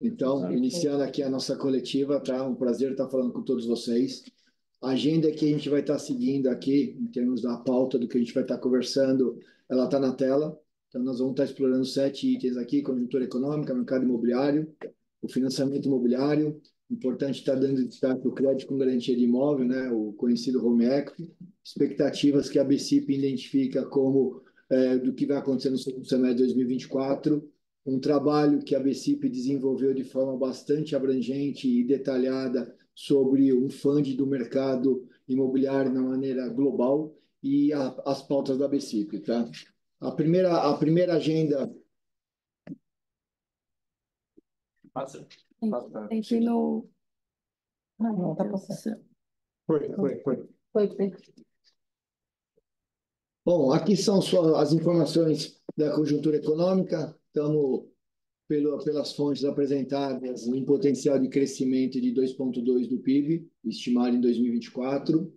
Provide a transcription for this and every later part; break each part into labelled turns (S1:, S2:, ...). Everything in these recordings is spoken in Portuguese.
S1: Então, iniciando aqui a nossa coletiva, tá? Um prazer estar falando com todos vocês. A agenda que a gente vai estar seguindo aqui, em termos da pauta do que a gente vai estar conversando, ela está na tela. Então, nós vamos estar explorando 7 itens aqui: conjuntura econômica, mercado imobiliário, o financiamento imobiliário. Importante estar dando destaque para o crédito com garantia de imóvel, né? O conhecido home equity. Expectativas que a BCIP identifica como do que vai acontecer no segundo semestre de 2024, um trabalho que a BCIP desenvolveu de forma bastante abrangente e detalhada sobre um fundo do mercado imobiliário de maneira global e as pautas da BCIP, tá? A primeira agenda.
S2: Passa.
S3: Tem que ir no. Ah, não, tá passando.
S1: Foi. Bom, aqui são só as informações da conjuntura econômica. Estamos pelas fontes apresentadas, um potencial de crescimento de 2,2% do PIB, estimado em 2024.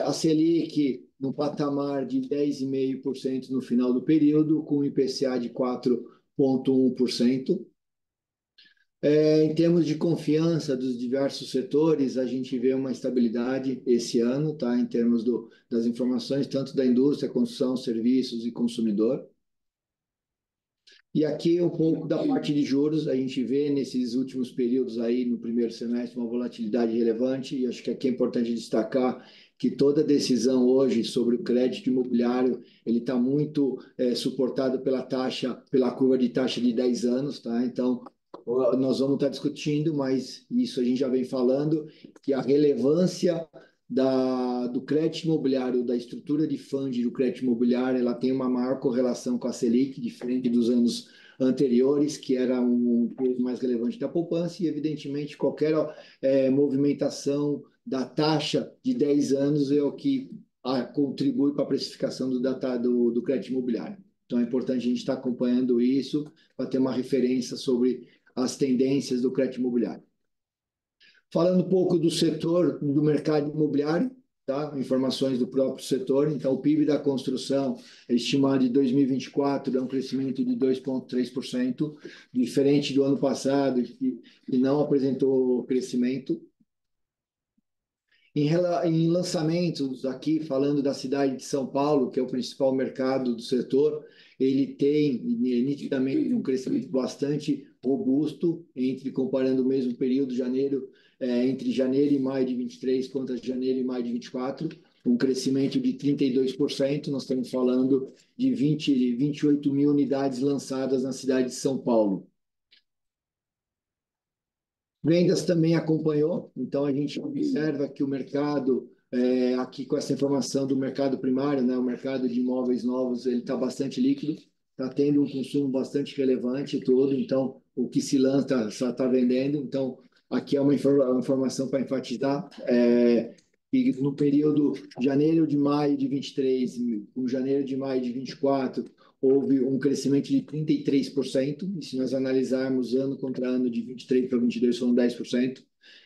S1: A Selic no patamar de 10,5% no final do período, com IPCA de 4,1%. Em termos de confiança dos diversos setores, a gente vê uma estabilidade esse ano, tá? Em termos das informações, tanto da indústria, construção, serviços e consumidor. E aqui um pouco da parte de juros, a gente vê nesses últimos períodos aí, no primeiro semestre, uma volatilidade relevante, e acho que aqui é importante destacar que toda decisão hoje sobre o crédito imobiliário, ele está muito suportado pela curva de taxa de 10 anos, tá? Então, nós vamos estar discutindo, mas isso a gente já vem falando, que a relevância do crédito imobiliário, da estrutura de funding do crédito imobiliário, ela tem uma maior correlação com a Selic, diferente dos anos anteriores, que era um peso mais relevante da poupança, e evidentemente qualquer movimentação da taxa de 10 anos é o que contribui para a precificação do crédito imobiliário. Então é importante a gente estar acompanhando isso para ter uma referência sobre as tendências do crédito imobiliário. Falando um pouco do setor do mercado imobiliário, tá? Informações do próprio setor. Então, o PIB da construção estimado de 2024 é um crescimento de 2,3%, diferente do ano passado, que não apresentou crescimento. Em lançamentos, aqui falando da cidade de São Paulo, que é o principal mercado do setor, ele tem nitidamente um crescimento bastante robusto, comparando o mesmo período, entre janeiro e maio de 23 contra janeiro e maio de 24, um crescimento de 32%. Nós estamos falando de 28 mil unidades lançadas na cidade de São Paulo. Vendas também acompanhou, então a gente observa que o mercado, aqui com essa informação do mercado primário, né, o mercado de imóveis novos, ele está bastante líquido, está tendo um consumo bastante relevante todo, então o que se lança só está vendendo. Então, aqui é uma informação para enfatizar, e no período janeiro de maio de 23, com janeiro de maio de 24, houve um crescimento de 33%, e se nós analisarmos ano contra ano, de 23 para 22, foram 10%.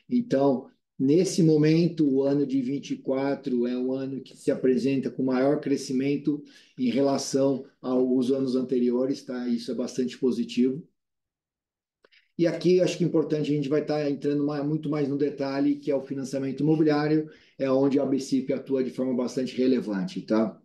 S1: Então, nesse momento, o ano de 24 é um ano que se apresenta com maior crescimento em relação aos anos anteriores, tá? Isso é bastante positivo. E aqui acho que é importante, a gente vai estar entrando muito mais no detalhe, que é o financiamento imobiliário, é onde a BCIP atua de forma bastante relevante, tá?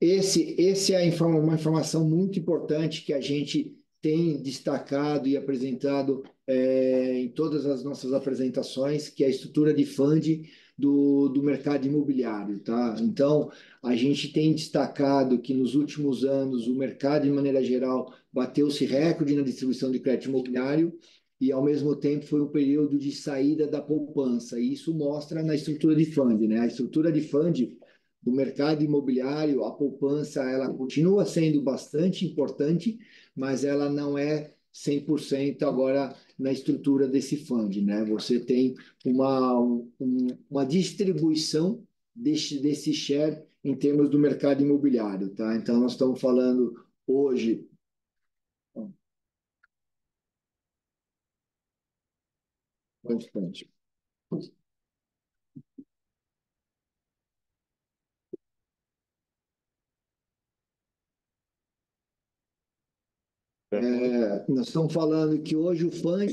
S1: Esse é uma informação muito importante que a gente tem destacado e apresentado em todas as nossas apresentações, que é a estrutura de funding do mercado imobiliário, tá? Então, a gente tem destacado que nos últimos anos o mercado, de maneira geral, bateu-se recorde na distribuição de crédito imobiliário e, ao mesmo tempo, foi um período de saída da poupança. E isso mostra na estrutura de funding, né? A estrutura de funding do mercado imobiliário, a poupança, ela continua sendo bastante importante, mas ela não é 100% agora na estrutura desse fundo, né? Você tem uma distribuição desse share em termos do mercado imobiliário, tá? Então, nós estamos falando hoje. Bastante. Nós estamos falando que hoje o FUND,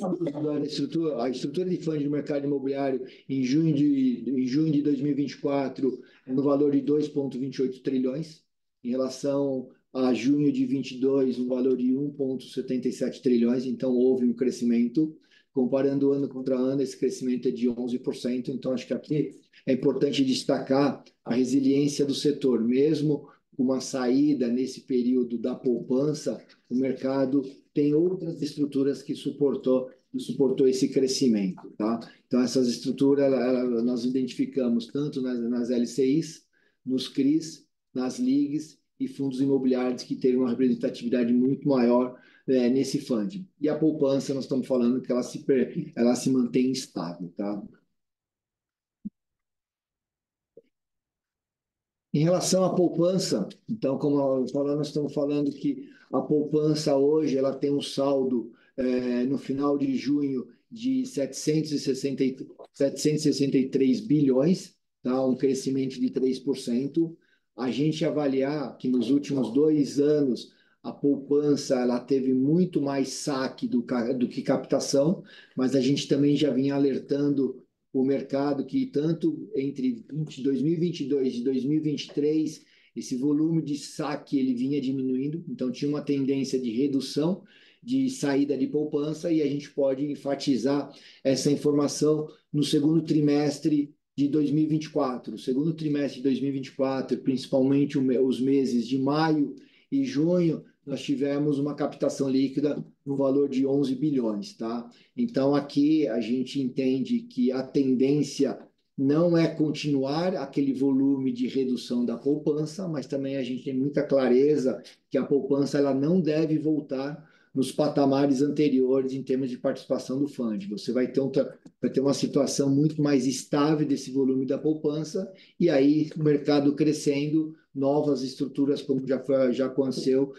S1: a estrutura de FUND no mercado imobiliário em junho de 2024 é no valor de 2,28 trilhões, em relação a junho de 22, um valor de 1,77 trilhões, então houve um crescimento. Comparando ano contra ano, esse crescimento é de 11%, então acho que aqui é importante destacar a resiliência do setor, mesmo com uma saída nesse período da poupança, o mercado tem outras estruturas que suportou esse crescimento, tá? Então essas estruturas nós identificamos tanto nas LCIs, nos CRIs, nas LIGs e fundos imobiliários que têm uma representatividade muito maior nesse fundo. E a poupança, nós estamos falando que ela se mantém estável, tá? Em relação à poupança, então, como nós estamos falando que a poupança hoje ela tem um saldo no final de junho de 763 bilhões, tá? Um crescimento de 3%. A gente avaliar que nos últimos 2 anos a poupança ela teve muito mais saque do que captação, mas a gente também já vinha alertando o mercado que tanto entre 2022 e 2023 esse volume de saque ele vinha diminuindo, então tinha uma tendência de redução de saída de poupança e a gente pode enfatizar essa informação no segundo trimestre de 2024. O segundo trimestre de 2024, principalmente os meses de maio e junho, nós tivemos uma captação líquida no valor de 11 bilhões, tá? Então, aqui a gente entende que a tendência não é continuar aquele volume de redução da poupança, mas também a gente tem muita clareza que a poupança ela não deve voltar nos patamares anteriores em termos de participação do fundo. Você vai ter uma situação muito mais estável desse volume da poupança e aí o mercado crescendo, novas estruturas, como já aconteceu,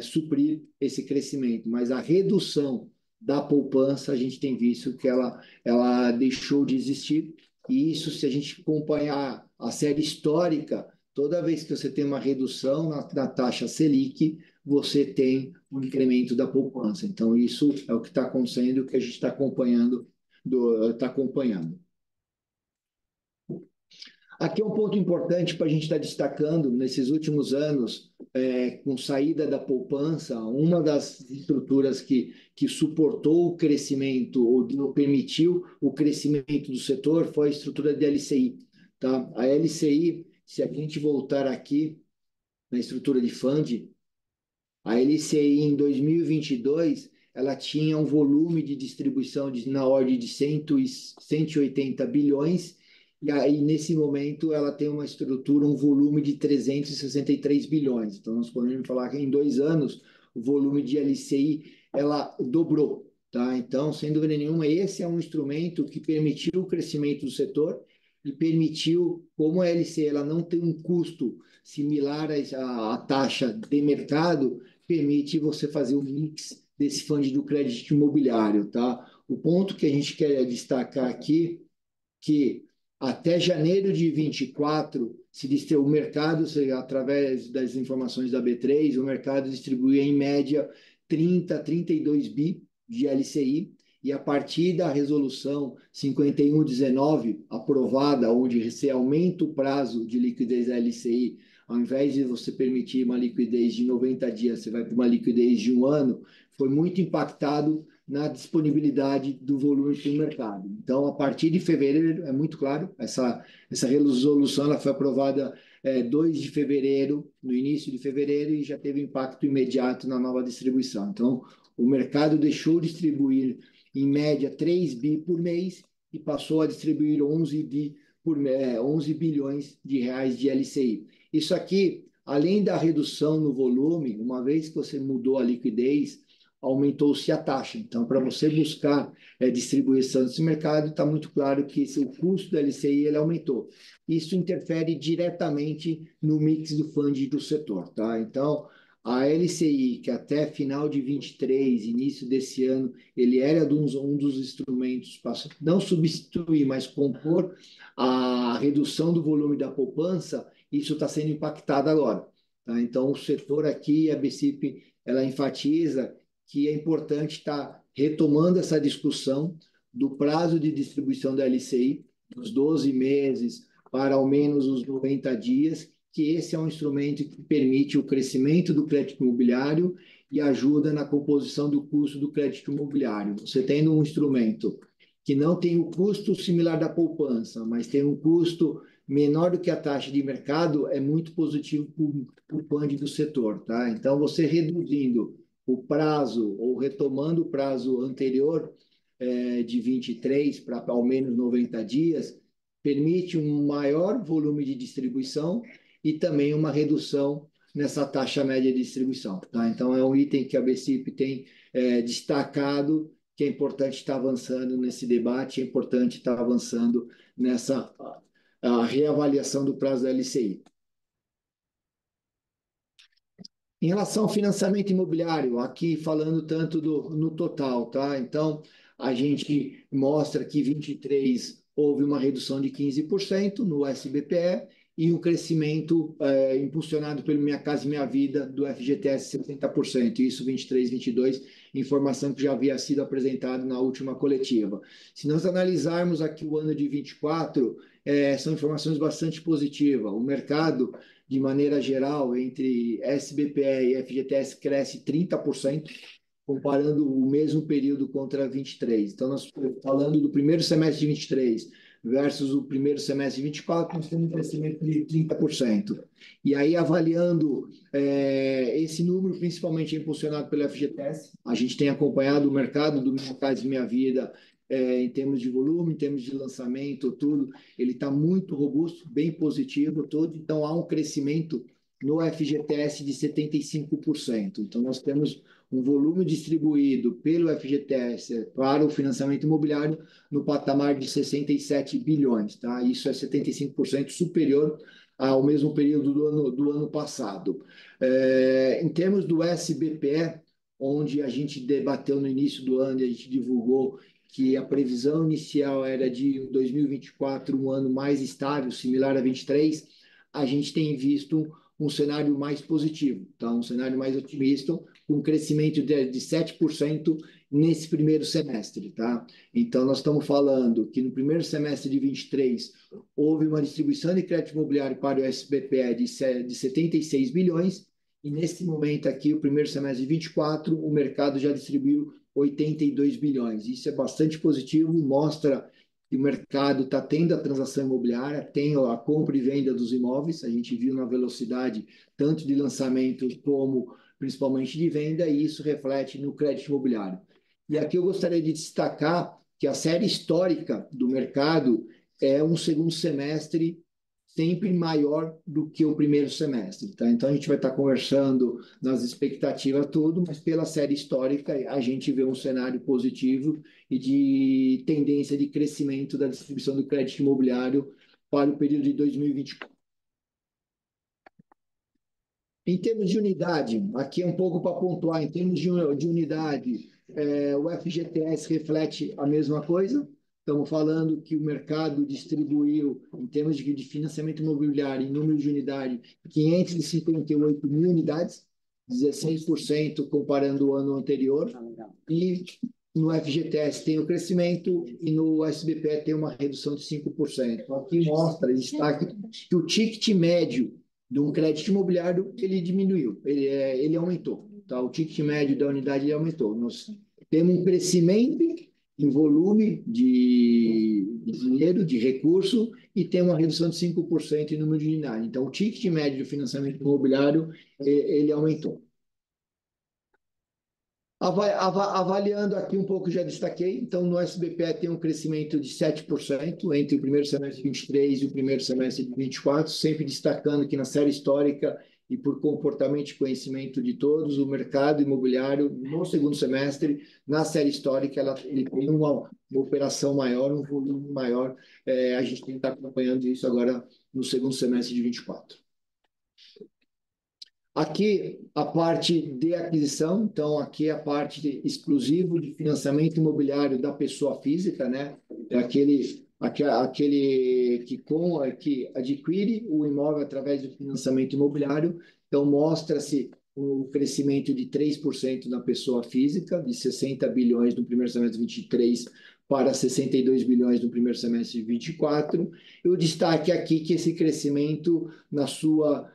S1: suprir esse crescimento. Mas a redução da poupança, a gente tem visto que ela deixou de existir. E isso, se a gente acompanhar a série histórica, toda vez que você tem uma redução na taxa Selic, você tem um incremento da poupança. Então, isso é o que está acontecendo, o que a gente está acompanhando. Aqui é um ponto importante para a gente estar destacando, nesses últimos anos, com saída da poupança, uma das estruturas que suportou o crescimento ou permitiu o crescimento do setor foi a estrutura de LCI. Tá? A LCI, se a gente voltar aqui na estrutura de fund, a LCI em 2022, ela tinha um volume de distribuição na ordem de 180 bilhões, e aí, nesse momento, ela tem uma estrutura, um volume de 363 bilhões. Então, nós podemos falar que em 2 anos, o volume de LCI, ela dobrou. Tá? Então, sem dúvida nenhuma, esse é um instrumento que permitiu o crescimento do setor e permitiu, como a LCI ela não tem um custo similar à taxa de mercado, permite você fazer um mix desse fundo do crédito imobiliário. Tá? O ponto que a gente quer destacar aqui, que até janeiro de 24, o mercado, através das informações da B3, o mercado distribuía em média 32 bi de LCI, e a partir da resolução 5119, aprovada, onde você aumenta o prazo de liquidez da LCI, ao invés de você permitir uma liquidez de 90 dias, você vai para uma liquidez de 1 ano, foi muito impactado na disponibilidade do volume do mercado. Então, a partir de fevereiro, é muito claro, essa resolução ela foi aprovada 2 de fevereiro, no início de fevereiro, e já teve impacto imediato na nova distribuição. Então, o mercado deixou de distribuir, em média, 3 bi por mês e passou a distribuir 11 bilhões de reais de LCI. Isso aqui, além da redução no volume, uma vez que você mudou a liquidez, aumentou-se a taxa. Então, para você buscar distribuição desse mercado, está muito claro que o custo da LCI ele aumentou. Isso interfere diretamente no mix do fundo do setor. Tá? Então, a LCI, que até final de 23, início desse ano, ele era um dos instrumentos para não substituir, mas compor a redução do volume da poupança, isso está sendo impactado agora. Tá? Então, o setor aqui, a BCP, ela enfatiza que é importante estar retomando essa discussão do prazo de distribuição da LCI, dos 12 meses para ao menos os 90 dias, que esse é um instrumento que permite o crescimento do crédito imobiliário e ajuda na composição do custo do crédito imobiliário. Você tendo um instrumento que não tem o custo similar da poupança, mas tem um custo menor do que a taxa de mercado, é muito positivo para o PAN do setor. Tá? Então, você reduzindo o prazo ou retomando o prazo anterior de 23 para ao menos 90 dias, permite um maior volume de distribuição e também uma redução nessa taxa média de distribuição. Tá? Então, é um item que a BCIP tem destacado, que é importante estar avançando nesse debate, é importante estar avançando nessa reavaliação do prazo da LCI. Em relação ao financiamento imobiliário, aqui falando tanto no total, tá? Então, a gente mostra que em 23 houve uma redução de 15% no SBPE e um crescimento impulsionado pelo Minha Casa e Minha Vida do FGTS 60%. Isso 23, 22, informação que já havia sido apresentada na última coletiva. Se nós analisarmos aqui o ano de 24, são informações bastante positivas. O mercado, de maneira geral, entre SBPE e FGTS cresce 30%, comparando o mesmo período contra 23. Então, nós falando do primeiro semestre de 23 versus o primeiro semestre de 24, nós temos um crescimento de 30%. E aí, avaliando esse número, principalmente impulsionado pelo FGTS, a gente tem acompanhado o mercado do Minha Casa e Minha Vida em termos de volume, em termos de lançamento, tudo, ele está muito robusto, bem positivo, todo. Então, há um crescimento no FGTS de 75%. Então, nós temos um volume distribuído pelo FGTS para o financiamento imobiliário no patamar de 67 bilhões. Tá? Isso é 75% superior ao mesmo período do ano passado. Em termos do SBPE, onde a gente debateu no início do ano e a gente divulgou que a previsão inicial era de 2024 um ano mais estável, similar a 23, a gente tem visto um cenário mais positivo, tá? Um cenário mais otimista, com um crescimento de 7% nesse primeiro semestre. Tá? Então, nós estamos falando que no primeiro semestre de 23 houve uma distribuição de crédito imobiliário para o SBPE de 76 bilhões, e nesse momento aqui, o primeiro semestre de 24, o mercado já distribuiu 82 bilhões. Isso é bastante positivo, mostra que o mercado está tendo a transação imobiliária, tem a compra e venda dos imóveis, a gente viu na velocidade tanto de lançamento como principalmente de venda, e isso reflete no crédito imobiliário. E aqui eu gostaria de destacar que a série histórica do mercado é um segundo semestre sempre maior do que o primeiro semestre. Tá? Então, a gente vai estar conversando nas expectativas tudo, mas pela série histórica a gente vê um cenário positivo e de tendência de crescimento da distribuição do crédito imobiliário para o período de 2024. Em termos de unidade, aqui é um pouco para pontuar, em termos de unidade, o FGTS reflete a mesma coisa. Estamos falando que o mercado distribuiu, em termos de financiamento imobiliário, em número de unidade, 558 mil unidades, 16% comparando o ano anterior. E no FGTS tem o crescimento e no SBPE tem uma redução de 5%. Aqui mostra, destaca que o ticket médio de um crédito imobiliário, ele diminuiu, ele aumentou. Tá? O ticket médio da unidade ele aumentou. Nós temos um crescimento em volume de dinheiro, de recurso, e tem uma redução de 5% em número de unidade. Então, o ticket médio do financiamento imobiliário, ele aumentou. Avaliando aqui um pouco, já destaquei, então no SBPE tem um crescimento de 7% entre o primeiro semestre de 23 e o primeiro semestre de 24, sempre destacando que na série histórica e por comportamento e conhecimento de todos, o mercado imobiliário no segundo semestre, na série histórica, ele tem uma operação maior, um volume maior, a gente tem que estar acompanhando isso agora no segundo semestre de 24. Aqui a parte de aquisição, então aqui é a parte exclusiva de financiamento imobiliário da pessoa física, né? É aquele que adquire o imóvel através do financiamento imobiliário. Então mostra-se um crescimento de 3% na pessoa física, de 60 bilhões no primeiro semestre de 23 para 62 bilhões no primeiro semestre de 24. E o destaque aqui que esse crescimento, na sua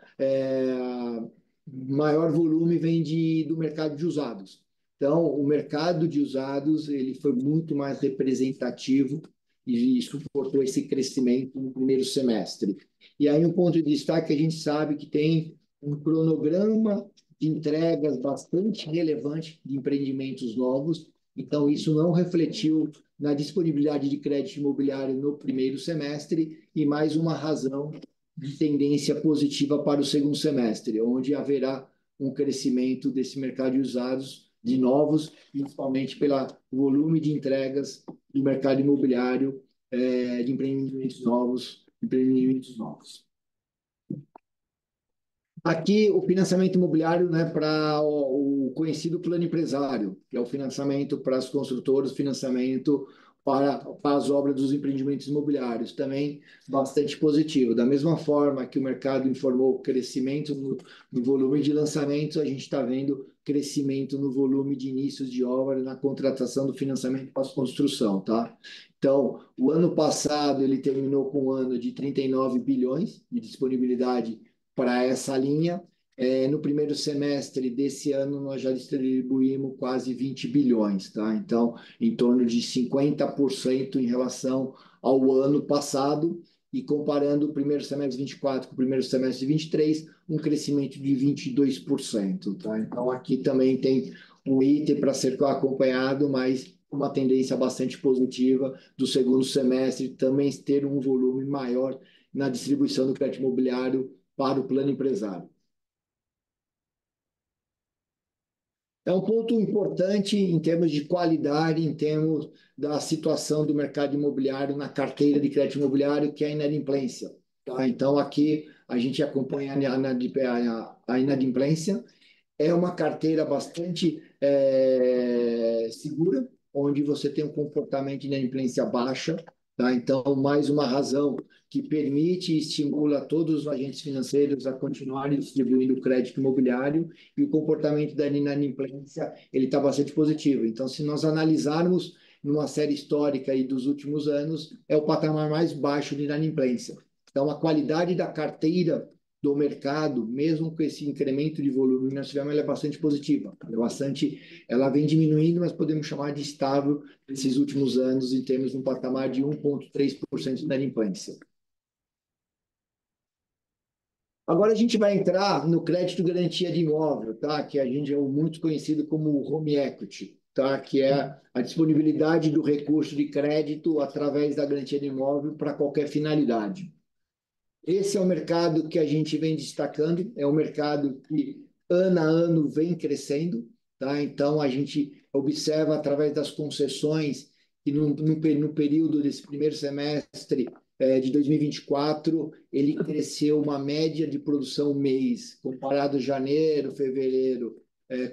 S1: maior volume, vem do mercado de usados. Então, o mercado de usados ele foi muito mais representativo e suportou esse crescimento no primeiro semestre. E aí, um ponto de destaque, a gente sabe que tem um cronograma de entregas bastante relevante de empreendimentos novos, então isso não refletiu na disponibilidade de crédito imobiliário no primeiro semestre, e mais uma razão de tendência positiva para o segundo semestre, onde haverá um crescimento desse mercado de usados, de novos, principalmente pelo volume de entregas do mercado imobiliário, de empreendimentos novos, Aqui, o financiamento imobiliário, né, para o conhecido plano empresário, que é o financiamento para as construtoras, financiamento para as obras dos empreendimentos imobiliários, também bastante positivo. Da mesma forma que o mercado informou crescimento no volume de lançamentos, a gente está vendo crescimento no volume de inícios de obra, na contratação do financiamento para a construção, tá? Então, o ano passado ele terminou com um ano de 39 bilhões de disponibilidade para essa linha. No primeiro semestre desse ano, nós já distribuímos quase 20 bilhões, tá? Então, em torno de 50% em relação ao ano passado, e comparando o primeiro semestre de 24 com o primeiro semestre de 23, um crescimento de 22%, tá? Então, aqui também tem um item para ser acompanhado, mas uma tendência bastante positiva do segundo semestre, também ter um volume maior na distribuição do crédito imobiliário para o plano empresário. É um ponto importante em termos de qualidade, em termos da situação do mercado imobiliário na carteira de crédito imobiliário, que é a inadimplência. Tá? Então, aqui a gente acompanha a inadimplência. É uma carteira bastante segura, onde você tem um comportamento de inadimplência baixa. Tá? Então, mais uma razão que permite e estimula todos os agentes financeiros a continuarem distribuindo crédito imobiliário, e o comportamento da inadimplência ele está bastante positivo. Então, se nós analisarmos numa série histórica aí dos últimos anos, é o patamar mais baixo de inadimplência. Então, a qualidade da carteira do mercado, mesmo com esse incremento de volume que nós tivemos, ela é bastante positiva. Ela vem diminuindo, mas podemos chamar de estável nesses últimos anos, em termos de um patamar de 1,3% de inadimplência. Agora a gente vai entrar no crédito garantia de imóvel, tá? Que a gente é muito conhecido como home equity, tá? Que é a disponibilidade do recurso de crédito através da garantia de imóvel para qualquer finalidade. Esse é o mercado que a gente vem destacando, é um mercado que ano a ano vem crescendo, tá? Então a gente observa através das concessões que no período desse primeiro semestre de 2024, ele cresceu uma média de produção mês, comparado janeiro, fevereiro,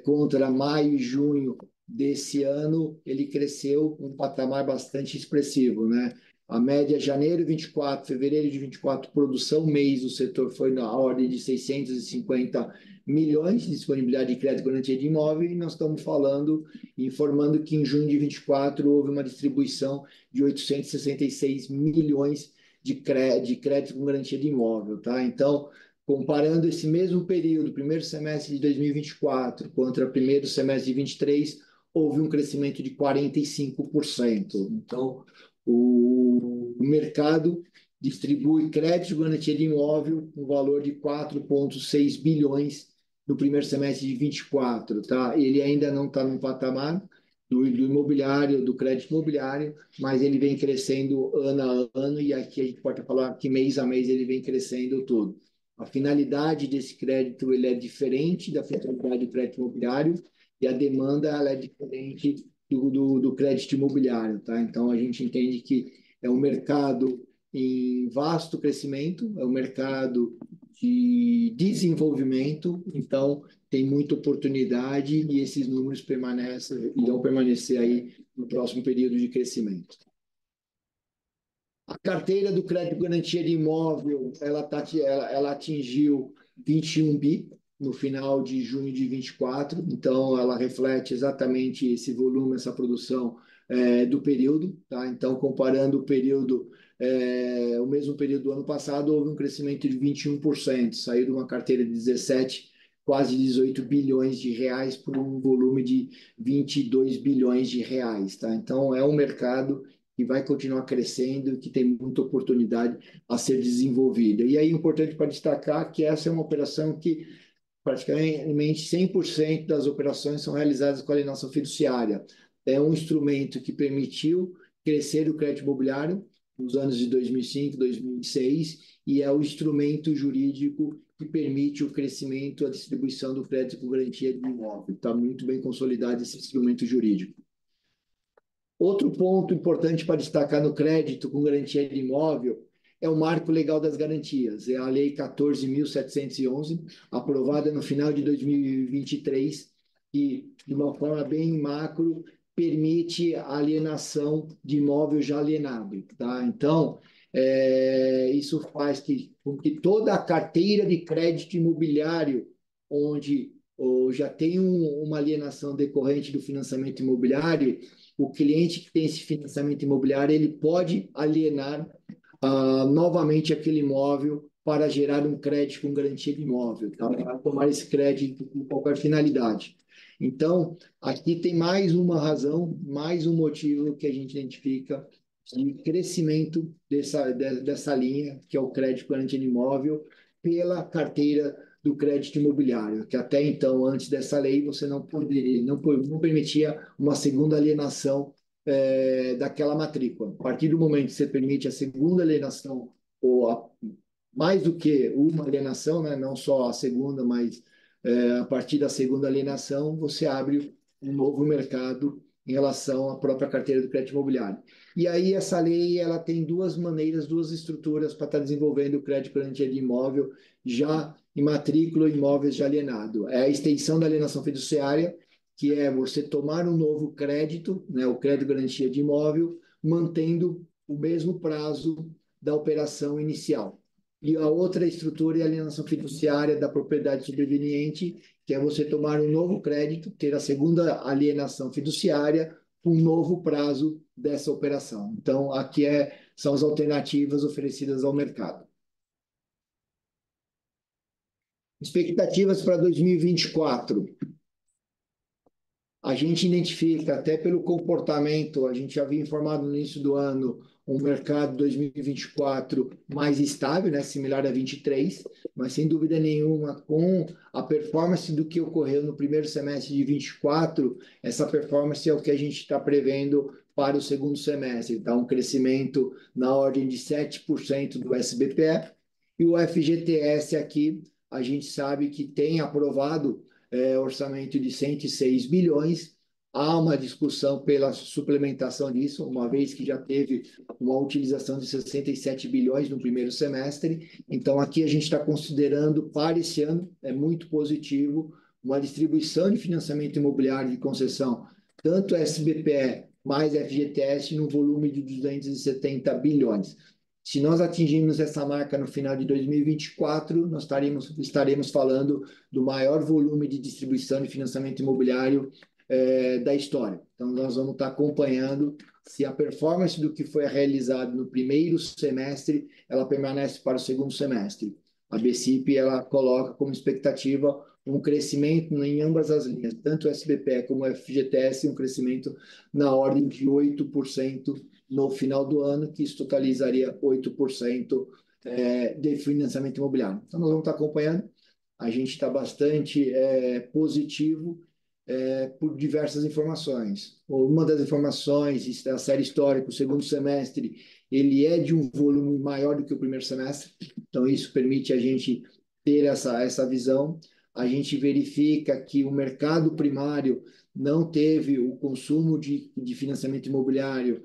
S1: contra maio e junho desse ano, ele cresceu um patamar bastante expressivo, né? A média janeiro 24, fevereiro de 24, produção mês do setor foi na ordem de 650 milhões de disponibilidade de crédito e garantia de imóvel, e nós estamos falando, informando que em junho de 24 houve uma distribuição de 866 milhões de crédito com garantia de imóvel, tá? Então, comparando esse mesmo período, primeiro semestre de 2024 contra o primeiro semestre de 23, houve um crescimento de 45%. Então, o mercado distribui crédito de garantia de imóvel com valor de 4,6 bilhões no primeiro semestre de 24, tá? Ele ainda não está no patamar do imobiliário, do crédito imobiliário, mas ele vem crescendo ano a ano, e aqui a gente pode falar que mês a mês ele vem crescendo todo. A finalidade desse crédito ele é diferente da finalidade do crédito imobiliário, e a demanda ela é diferente do crédito imobiliário, tá? Então a gente entende que é um mercado em vasto crescimento, é um mercado de desenvolvimento, então tem muita oportunidade, e esses números irão permanecer aí no próximo período de crescimento. A carteira do crédito garantia de imóvel, ela atingiu 21 bi, no final de junho de 24, então ela reflete exatamente esse volume, essa produção do período, tá? Então, comparando o período, o mesmo período do ano passado, houve um crescimento de 21%, saiu de uma carteira de 17, quase 18 bilhões de reais por um volume de 22 bilhões de reais, tá? Então, é um mercado que vai continuar crescendo, que tem muita oportunidade a ser desenvolvida. E aí, é importante para destacar que essa é uma operação que praticamente 100% das operações são realizadas com alienação fiduciária. É um instrumento que permitiu crescer o crédito imobiliário nos anos de 2005, 2006, e é o instrumento jurídico que permite o crescimento, a distribuição do crédito com garantia de imóvel. Está muito bem consolidado esse instrumento jurídico. Outro ponto importante para destacar no crédito com garantia de imóvel é o marco legal das garantias. É a Lei 14.711, aprovada no final de 2023, que, de uma forma bem macro, permite a alienação de imóvel já alienado. Tá? Então, isso faz com que toda a carteira de crédito imobiliário, onde já tem uma alienação decorrente do financiamento imobiliário, o cliente que tem esse financiamento imobiliário, ele pode alienar novamente aquele imóvel para gerar um crédito com garantia de imóvel, tá? Para tomar esse crédito com qualquer finalidade. Então, aqui tem mais uma razão, mais um motivo que a gente identifica de crescimento dessa linha, que é o crédito com garantia de imóvel, pela carteira do crédito imobiliário, que até então, antes dessa lei, você não poderia, não permitia uma segunda alienação daquela matrícula. A partir do momento que você permite a segunda alienação, mais do que uma alienação, né, não só a segunda, mas a partir da segunda alienação, você abre um novo mercado em relação à própria carteira do crédito imobiliário. E aí essa lei ela tem duas maneiras, duas estruturas para estar desenvolvendo o crédito garantia de imóvel já em matrícula imóveis já alienado. É a extensão da alienação fiduciária, que é você tomar um novo crédito, né, o crédito garantia de imóvel, mantendo o mesmo prazo da operação inicial. E a outra estrutura é a alienação fiduciária da propriedade sobreveniente, que é você tomar um novo crédito, ter a segunda alienação fiduciária, um novo prazo dessa operação. Então, aqui são as alternativas oferecidas ao mercado. Expectativas para 2024. A gente identifica, até pelo comportamento, a gente já havia informado no início do ano, um mercado 2024 mais estável, né, similar a 23, mas sem dúvida nenhuma, com a performance do que ocorreu no primeiro semestre de 24, essa performance é o que a gente está prevendo para o segundo semestre. Então, um crescimento na ordem de 7% do SBPE, e o FGTS aqui, a gente sabe que tem aprovado orçamento de 106 bilhões. Há uma discussão pela suplementação disso, uma vez que já teve uma utilização de 67 bilhões no primeiro semestre. Então, aqui a gente está considerando, para esse ano, é muito positivo, uma distribuição de financiamento imobiliário de concessão, tanto SBPE mais FGTS, no volume de 270 bilhões. Se nós atingirmos essa marca no final de 2024, nós estaremos falando do maior volume de distribuição de financiamento imobiliário da história. Então, nós vamos estar acompanhando se a performance do que foi realizado no primeiro semestre, ela permanece para o segundo semestre. A BCIP, ela coloca como expectativa um crescimento em ambas as linhas, tanto o SBPE como o FGTS, um crescimento na ordem de 8% no final do ano, que isso totalizaria 8% de financiamento imobiliário. Então, nós vamos estar acompanhando. A gente está bastante positivo por diversas informações. Uma das informações, a série histórica, o segundo semestre, ele é de um volume maior do que o primeiro semestre, então isso permite a gente ter essa visão. A gente verifica que o mercado primário não teve o consumo de financiamento imobiliário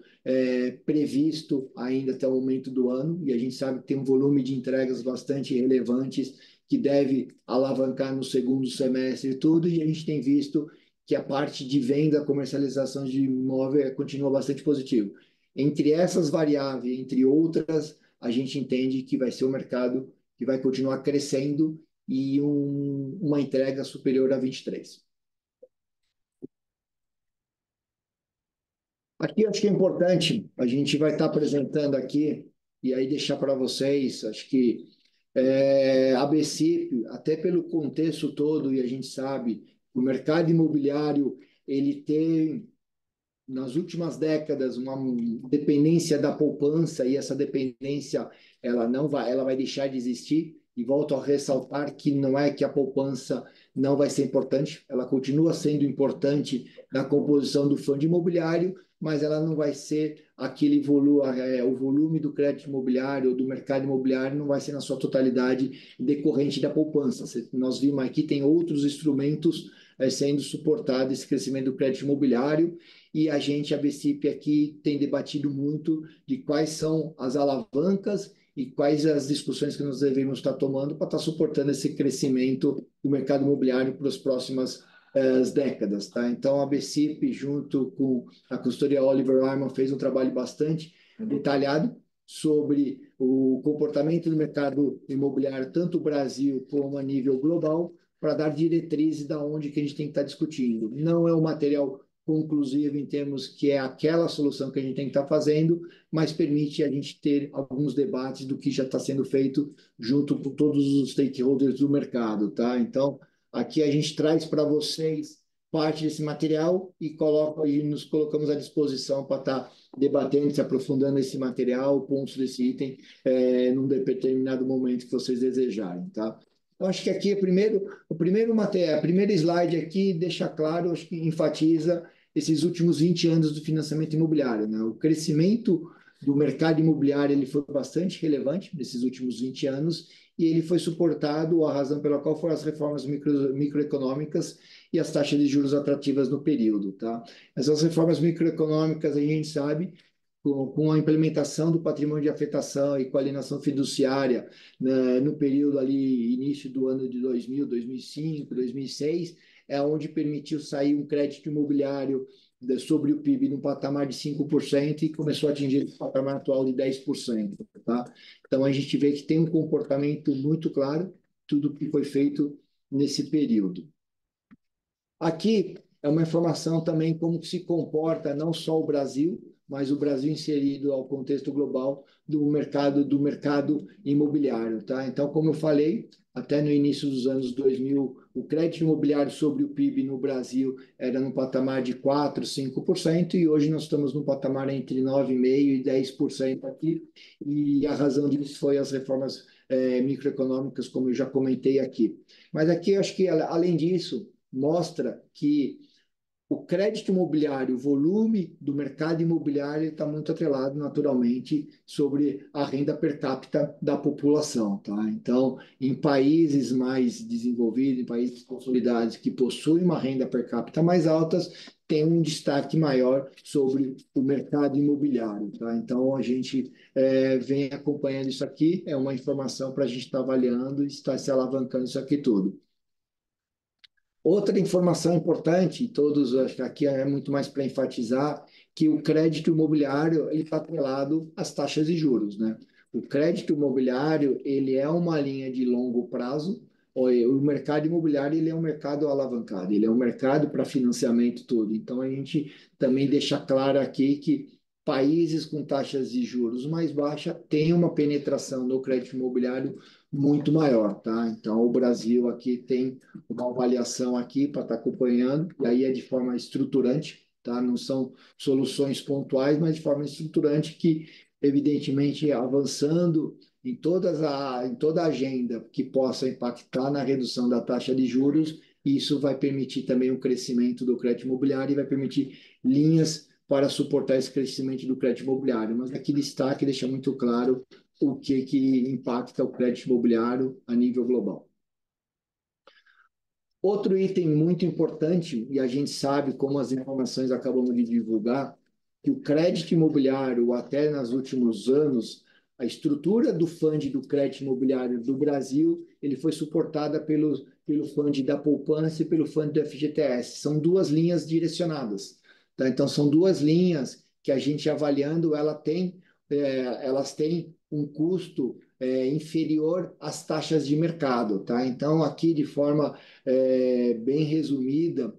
S1: previsto ainda até o momento do ano, e a gente sabe que tem um volume de entregas bastante relevantes que deve alavancar no segundo semestre e tudo, e a gente tem visto que a parte de venda, comercialização de imóvel continua bastante positivo. Entre essas variáveis, entre outras, a gente entende que vai ser um mercado que vai continuar crescendo e uma entrega superior a 23. Aqui eu acho que é importante, a gente vai estar apresentando aqui, e aí deixar para vocês, acho que a BCIP, até pelo contexto todo, e a gente sabe, o mercado imobiliário, ele tem nas últimas décadas uma dependência da poupança e essa dependência ela vai deixar de existir. E volto a ressaltar que não é que a poupança não vai ser importante, ela continua sendo importante na composição do fundo imobiliário, mas ela não vai ser aquele volume, o volume do crédito imobiliário ou do mercado imobiliário não vai ser na sua totalidade decorrente da poupança. Nós vimos aqui tem outros instrumentos sendo suportado esse crescimento do crédito imobiliário e a BCIP aqui tem debatido muito de quais são as alavancas e quais as discussões que nós devemos estar tomando para estar suportando esse crescimento do mercado imobiliário para as próximas décadas. Tá? Então, a BCIP, junto com a consultoria Oliver Wyman, fez um trabalho bastante detalhado sobre o comportamento do mercado imobiliário, tanto no Brasil como a nível global, para dar diretrizes de onde que a gente tem que estar discutindo. Não é um material conclusivo em termos que é aquela solução que a gente tem que estar fazendo, mas permite a gente ter alguns debates do que já está sendo feito junto com todos os stakeholders do mercado, tá? Então, aqui a gente traz para vocês parte desse material e nos colocamos à disposição para estar debatendo, se aprofundando esse material, pontos desse item, num determinado momento que vocês desejarem, tá? Eu acho que aqui o primeiro material, a primeira slide aqui deixa claro, acho que enfatiza esses últimos 20 anos do financiamento imobiliário, né? O crescimento do mercado imobiliário ele foi bastante relevante nesses últimos 20 anos e ele foi suportado, a razão pela qual foram as reformas microeconômicas e as taxas de juros atrativas no período, tá? Essas reformas microeconômicas a gente sabe com a implementação do patrimônio de afetação e com a alienação fiduciária, né, no período ali, início do ano de 2000, 2005, 2006, é onde permitiu sair um crédito imobiliário sobre o PIB num patamar de 5% e começou a atingir o patamar atual de 10%. Tá? Então, a gente vê que tem um comportamento muito claro, tudo que foi feito nesse período. Aqui é uma informação também como se comporta não só o Brasil, mas o Brasil inserido ao contexto global do mercado imobiliário, tá? Então, como eu falei, até no início dos anos 2000, o crédito imobiliário sobre o PIB no Brasil era no patamar de 4, 5%, e hoje nós estamos no patamar entre 9,5% e 10% aqui, e a razão disso foi as reformas microeconômicas, como eu já comentei aqui. Mas aqui eu acho que, além disso, mostra que o crédito imobiliário, o volume do mercado imobiliário está muito atrelado, naturalmente, sobre a renda per capita da população. Tá? Então, em países mais desenvolvidos, em países consolidados que possuem uma renda per capita mais alta, tem um destaque maior sobre o mercado imobiliário. Tá? Então, a gente vem acompanhando isso aqui, é uma informação para a gente estar avaliando e estar se alavancando isso aqui tudo. Outra informação importante, todos acho que aqui é muito mais para enfatizar, que o crédito imobiliário ele está atrelado às taxas de juros, né? O crédito imobiliário ele é uma linha de longo prazo. O mercado imobiliário ele é um mercado alavancado, ele é um mercado para financiamento todo. Então a gente também deixa claro aqui que países com taxas de juros mais baixas têm uma penetração no crédito imobiliário muito maior, tá? Então o Brasil aqui tem uma avaliação aqui para estar acompanhando, e aí é de forma estruturante, tá? Não são soluções pontuais, mas de forma estruturante que, evidentemente, avançando em toda a agenda que possa impactar na redução da taxa de juros, isso vai permitir também o crescimento do crédito imobiliário e vai permitir linhas para suportar esse crescimento do crédito imobiliário. Mas aqui destaque deixa muito claro o que impacta o crédito imobiliário a nível global. Outro item muito importante, e a gente sabe como as informações acabamos de divulgar, que o crédito imobiliário, até nos últimos anos, a estrutura do fundo do crédito imobiliário do Brasil, ele foi suportada pelo fundo da poupança e pelo fundo do FGTS. São duas linhas direcionadas. Tá? Então, são duas linhas que a gente avaliando, elas têm um custo inferior às taxas de mercado, tá? Então, aqui, de forma bem resumida,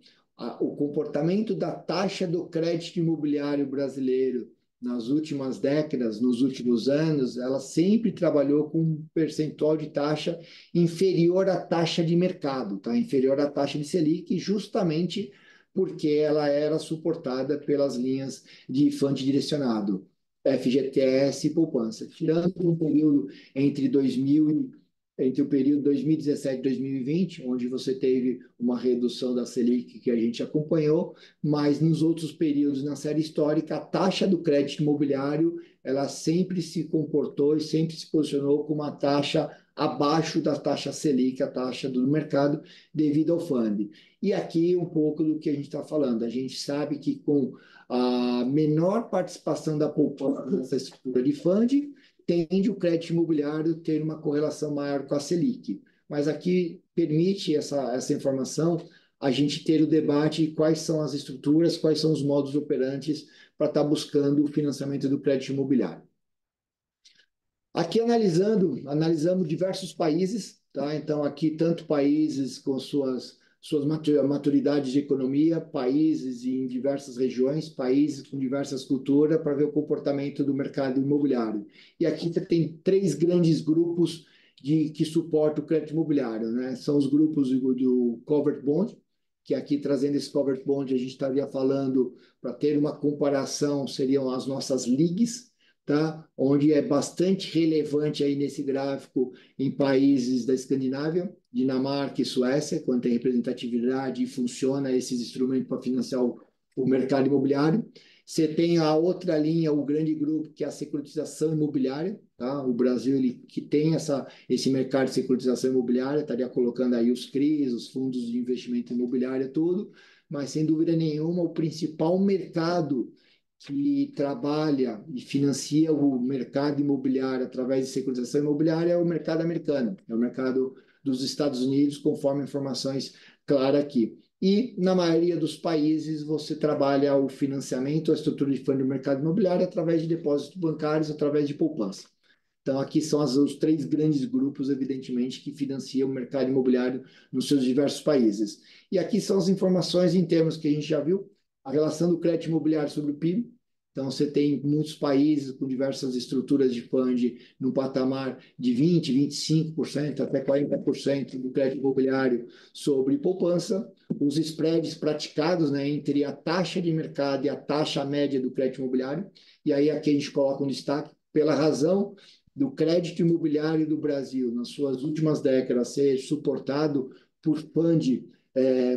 S1: o comportamento da taxa do crédito imobiliário brasileiro nas últimas décadas, nos últimos anos, ela sempre trabalhou com um percentual de taxa inferior à taxa de mercado, tá? Inferior à taxa de Selic, justamente porque ela era suportada pelas linhas de fundo direcionado, FGTS e poupança. Tirando um período entre 2000 entre o período 2017 e 2020, onde você teve uma redução da Selic que a gente acompanhou, mas nos outros períodos na série histórica, a taxa do crédito imobiliário, ela sempre se comportou e sempre se posicionou com uma taxa abaixo da taxa Selic, a taxa do mercado, devido ao FUND. E aqui um pouco do que a gente está falando. A gente sabe que com a menor participação da poupança nessa estrutura de FUND, tende o crédito imobiliário ter uma correlação maior com a Selic. Mas aqui permite essa informação a gente ter o debate de quais são as estruturas, quais são os modos operantes para estar buscando o financiamento do crédito imobiliário. Aqui analisamos diversos países, tá? Então aqui tanto países com suas maturidades de economia, países em diversas regiões, países com diversas culturas, para ver o comportamento do mercado imobiliário. E aqui você tem três grandes grupos que suportam o crédito imobiliário, né? São os grupos do Covered Bond, que aqui trazendo esse Covered Bond a gente estaria falando, para ter uma comparação, seriam as nossas LIGs, tá? Onde é bastante relevante aí nesse gráfico em países da Escandinávia, Dinamarca e Suécia, quando tem representatividade e funciona esses instrumentos para financiar o mercado imobiliário. Você tem a outra linha, o grande grupo, que é a securitização imobiliária, tá? O Brasil, ele, que tem esse mercado de securitização imobiliária, estaria colocando aí os CRIs, os fundos de investimento imobiliário, tudo, mas sem dúvida nenhuma, o principal mercado que trabalha e financia o mercado imobiliário através de securitização imobiliária é o mercado americano, é o mercado dos Estados Unidos, conforme informações claras aqui. E, na maioria dos países, você trabalha o financiamento, a estrutura de fundo do mercado imobiliário através de depósitos bancários, através de poupança. Então, aqui são os três grandes grupos, evidentemente, que financiam o mercado imobiliário nos seus diversos países. E aqui são as informações em termos que a gente já viu, a relação do crédito imobiliário sobre o PIB. Então, você tem muitos países com diversas estruturas de FUND no patamar de 20%, 25%, até 40% do crédito imobiliário sobre poupança. Os spreads praticados, né, entre a taxa de mercado e a taxa média do crédito imobiliário. E aí aqui a gente coloca um destaque pela razão do crédito imobiliário do Brasil, nas suas últimas décadas, ser suportado por FUND,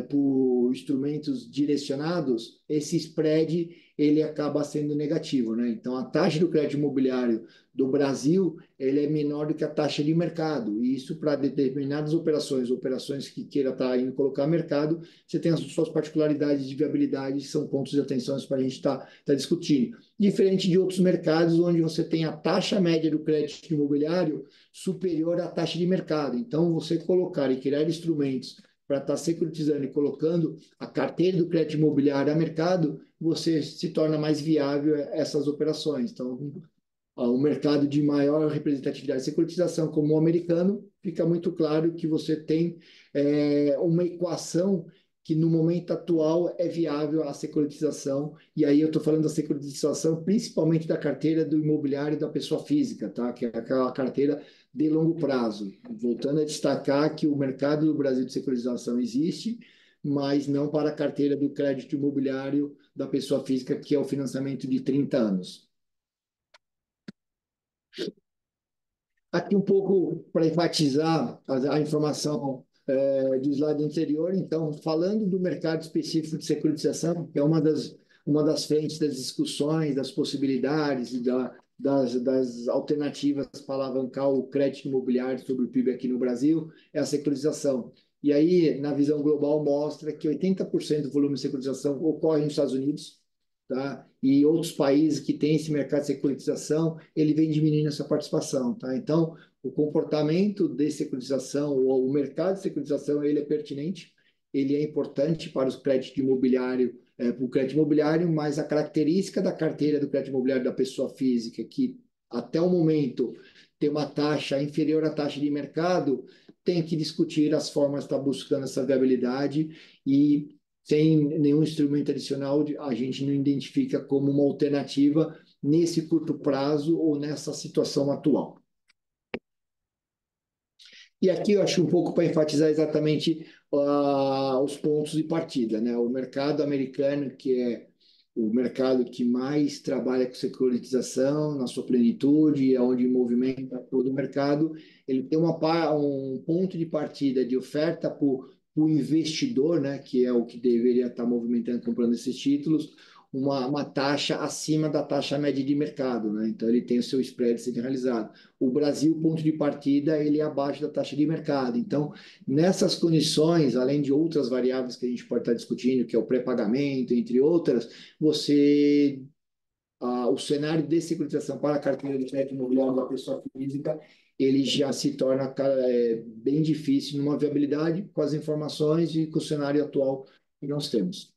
S1: por instrumentos direcionados, esse spread ele acaba sendo negativo, né? Então, a taxa do crédito imobiliário do Brasil ele é menor do que a taxa de mercado, e isso para determinadas operações que queira estar indo colocar mercado, você tem as suas particularidades de viabilidade, que são pontos de atenção para a gente estar discutindo. Diferente de outros mercados, onde você tem a taxa média do crédito imobiliário superior à taxa de mercado. Então, você colocar e criar instrumentos para estar securitizando e colocando a carteira do crédito imobiliário a mercado, você se torna mais viável essas operações. Então, o mercado de maior representatividade de securitização, como o americano, fica muito claro que você tem uma equação que no momento atual é viável a securitização, e aí eu estou falando da securitização principalmente da carteira do imobiliário da pessoa física, tá? Que é aquela carteira de longo prazo. Voltando a destacar que o mercado do Brasil de securitização existe, mas não para a carteira do crédito imobiliário da pessoa física, que é o financiamento de 30 anos. Aqui um pouco para enfatizar a informação do slide anterior, então, falando do mercado específico de securitização, que é uma das frentes das discussões, das possibilidades e das alternativas para alavancar o crédito imobiliário sobre o PIB aqui no Brasil, é a securitização. E aí, na visão global, mostra que 80% do volume de securitização ocorre nos Estados Unidos, tá? E outros países que têm esse mercado de securitização, ele vem diminuindo essa participação, tá? Então, o comportamento de securitização, ou o mercado de securitização, ele é pertinente, ele é importante para os créditos imobiliário, para o crédito imobiliário, mas a característica da carteira do crédito imobiliário da pessoa física, que até o momento tem uma taxa inferior à taxa de mercado, tem que discutir as formas de estar buscando essa viabilidade e sem nenhum instrumento adicional, a gente não identifica como uma alternativa nesse curto prazo ou nessa situação atual. E aqui eu acho um pouco para enfatizar exatamente os pontos de partida, né? O mercado americano, que é o mercado que mais trabalha com securitização na sua plenitude, é onde movimenta todo o mercado, ele tem um ponto de partida de oferta para o investidor, né? Que é o que deveria estar movimentando, comprando esses títulos, uma taxa acima da taxa média de mercado, né? Então ele tem o seu spread sendo realizado. O Brasil, ponto de partida, ele é abaixo da taxa de mercado. Então, nessas condições, além de outras variáveis que a gente pode estar discutindo, que é o pré-pagamento, entre outras, o cenário de securitização para a carteira de crédito imobiliário da pessoa física, ele já se torna bem difícil numa viabilidade com as informações e com o cenário atual que nós temos.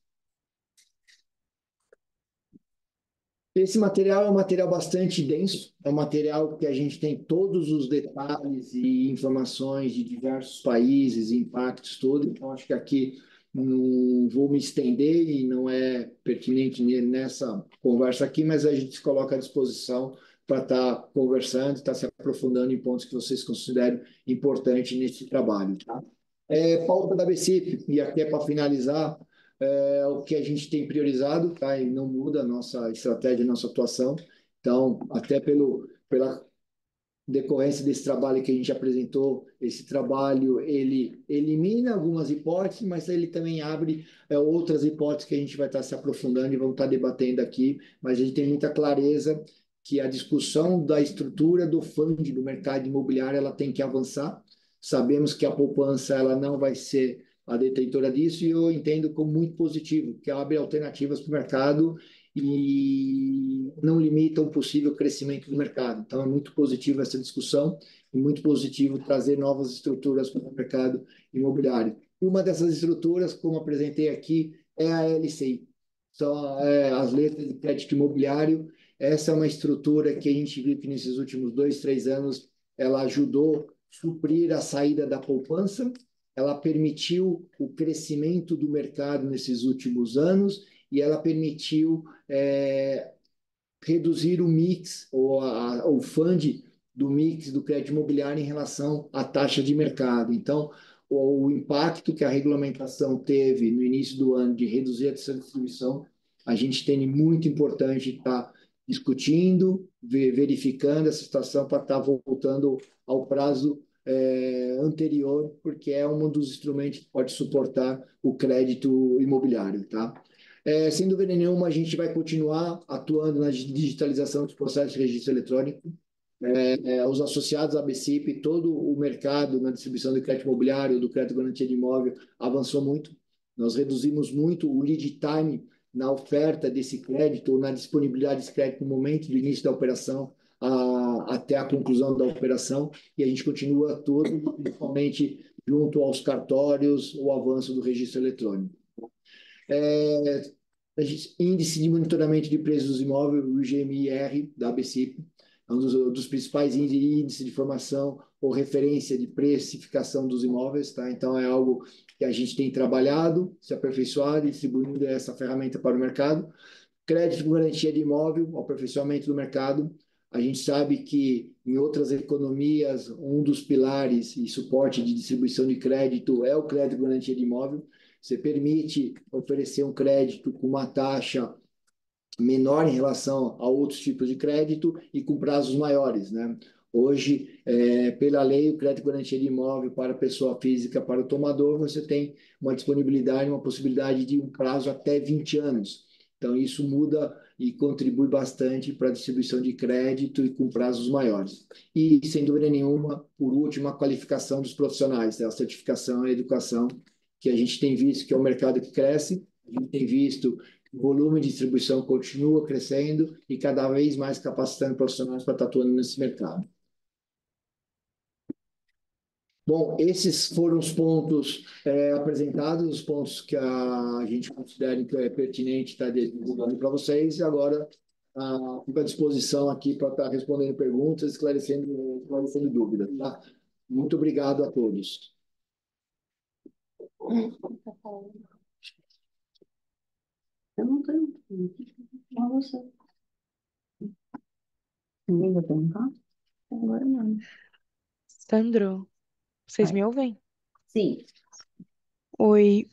S1: Esse material é um material bastante denso, é um material que a gente tem todos os detalhes e informações de diversos países, impactos, tudo. Então, acho que aqui não vou me estender e não é pertinente nessa conversa aqui, mas a gente se coloca à disposição para estar conversando, estar se aprofundando em pontos que vocês consideram importantes nesse trabalho. Tá? Pauta da BCIP, e aqui é para finalizar, o que a gente tem priorizado, tá? E não muda a nossa estratégia, a nossa atuação. Então, até pela decorrência desse trabalho que a gente apresentou, esse trabalho, ele elimina algumas hipóteses, mas ele também abre outras hipóteses que a gente vai estar se aprofundando e vamos estar debatendo aqui, mas a gente tem muita clareza que a discussão da estrutura do fundo do mercado imobiliário, ela tem que avançar. Sabemos que a poupança, ela não vai ser a detentora disso, e eu entendo como muito positivo, que abre alternativas para o mercado e não limita o possível crescimento do mercado. Então, é muito positivo essa discussão e muito positivo trazer novas estruturas para o mercado imobiliário. E uma dessas estruturas, como apresentei aqui, é a LCI. São as letras de crédito imobiliário. Essa é uma estrutura que a gente viu que nesses últimos 2, 3 anos ela ajudou a suprir a saída da poupança, ela permitiu o crescimento do mercado nesses últimos anos e ela permitiu reduzir o mix, ou o fund do mix do crédito imobiliário em relação à taxa de mercado. Então, o impacto que a regulamentação teve no início do ano de reduzir essa distribuição, a gente tem muito importante estar discutindo, verificando essa situação para estar voltando ao prazo anterior, porque é um dos instrumentos que pode suportar o crédito imobiliário, tá? Sem dúvida nenhuma, a gente vai continuar atuando na digitalização dos processos de registro eletrônico. Os associados à BCIP, todo o mercado na distribuição do crédito imobiliário, do crédito garantia de imóvel, avançou muito. Nós reduzimos muito o lead time na oferta desse crédito, ou na disponibilidade desse crédito no momento do início da operação até a conclusão da operação, e a gente continua atuando, principalmente junto aos cartórios, o avanço do registro eletrônico. Índice de monitoramento de preços dos imóveis, o IGMIR da ABCIP, é um dos principais índices de formação ou referência de precificação dos imóveis, tá? Então é algo que a gente tem trabalhado, se aperfeiçoado e distribuindo essa ferramenta para o mercado. Crédito com garantia de imóvel, o aperfeiçoamento do mercado. A gente sabe que em outras economias, um dos pilares e suporte de distribuição de crédito é o crédito com garantia de imóvel. Você permite oferecer um crédito com uma taxa menor em relação a outros tipos de crédito e com prazos maiores, né? Hoje, pela lei, o crédito garantia de imóvel para pessoa física, para o tomador, você tem uma disponibilidade, uma possibilidade de um prazo até 20 anos. Então, isso muda e contribui bastante para a distribuição de crédito e com prazos maiores. E, sem dúvida nenhuma, por último, a qualificação dos profissionais, né? A certificação e a educação, que a gente tem visto que é um mercado que cresce, a gente tem visto o volume de distribuição continua crescendo e cada vez mais capacitando profissionais para estar atuando nesse mercado. Bom, esses foram os pontos apresentados, os pontos que a gente considera que é pertinente estar divulgando para vocês. E agora fico à disposição aqui para estar respondendo perguntas, esclarecendo dúvidas, tá? Muito obrigado a todos.
S3: Eu não tenho. Não você. Ninguém vai perguntar? Agora não.
S4: Sandro, vocês
S3: Vai.
S4: me ouvem?
S3: Sim.
S4: Oi,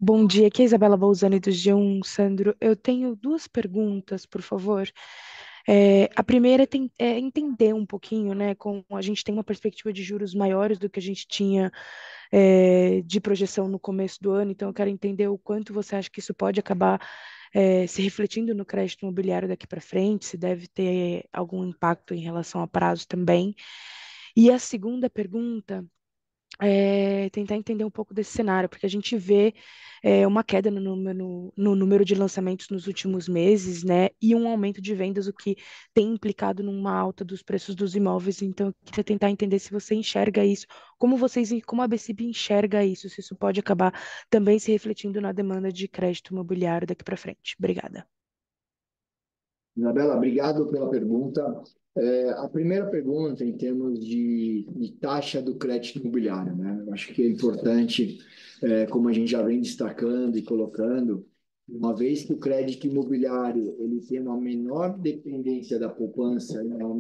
S4: bom dia. Aqui é a Isabela Bolzani do G1. Sandro, eu tenho duas perguntas, por favor. A primeira é entender um pouquinho, né, como a gente tem uma perspectiva de juros maiores do que a gente tinha de projeção no começo do ano, então eu quero entender o quanto você acha que isso pode acabar se refletindo no crédito imobiliário daqui para frente, se deve ter algum impacto em relação a prazo também. E a segunda pergunta tentar entender um pouco desse cenário, porque a gente vê uma queda no número de lançamentos nos últimos meses, né, e um aumento de vendas, o que tem implicado numa alta dos preços dos imóveis. Então, eu queria tentar entender se você enxerga isso, como a BCP enxerga isso, se isso pode acabar também se refletindo na demanda de crédito imobiliário daqui para frente. Obrigada.
S1: Isabela, obrigado pela pergunta. A primeira pergunta, em termos de taxa do crédito imobiliário, né? Eu acho que é importante, como a gente já vem destacando e colocando, uma vez que o crédito imobiliário ele tem uma menor dependência da poupança, uma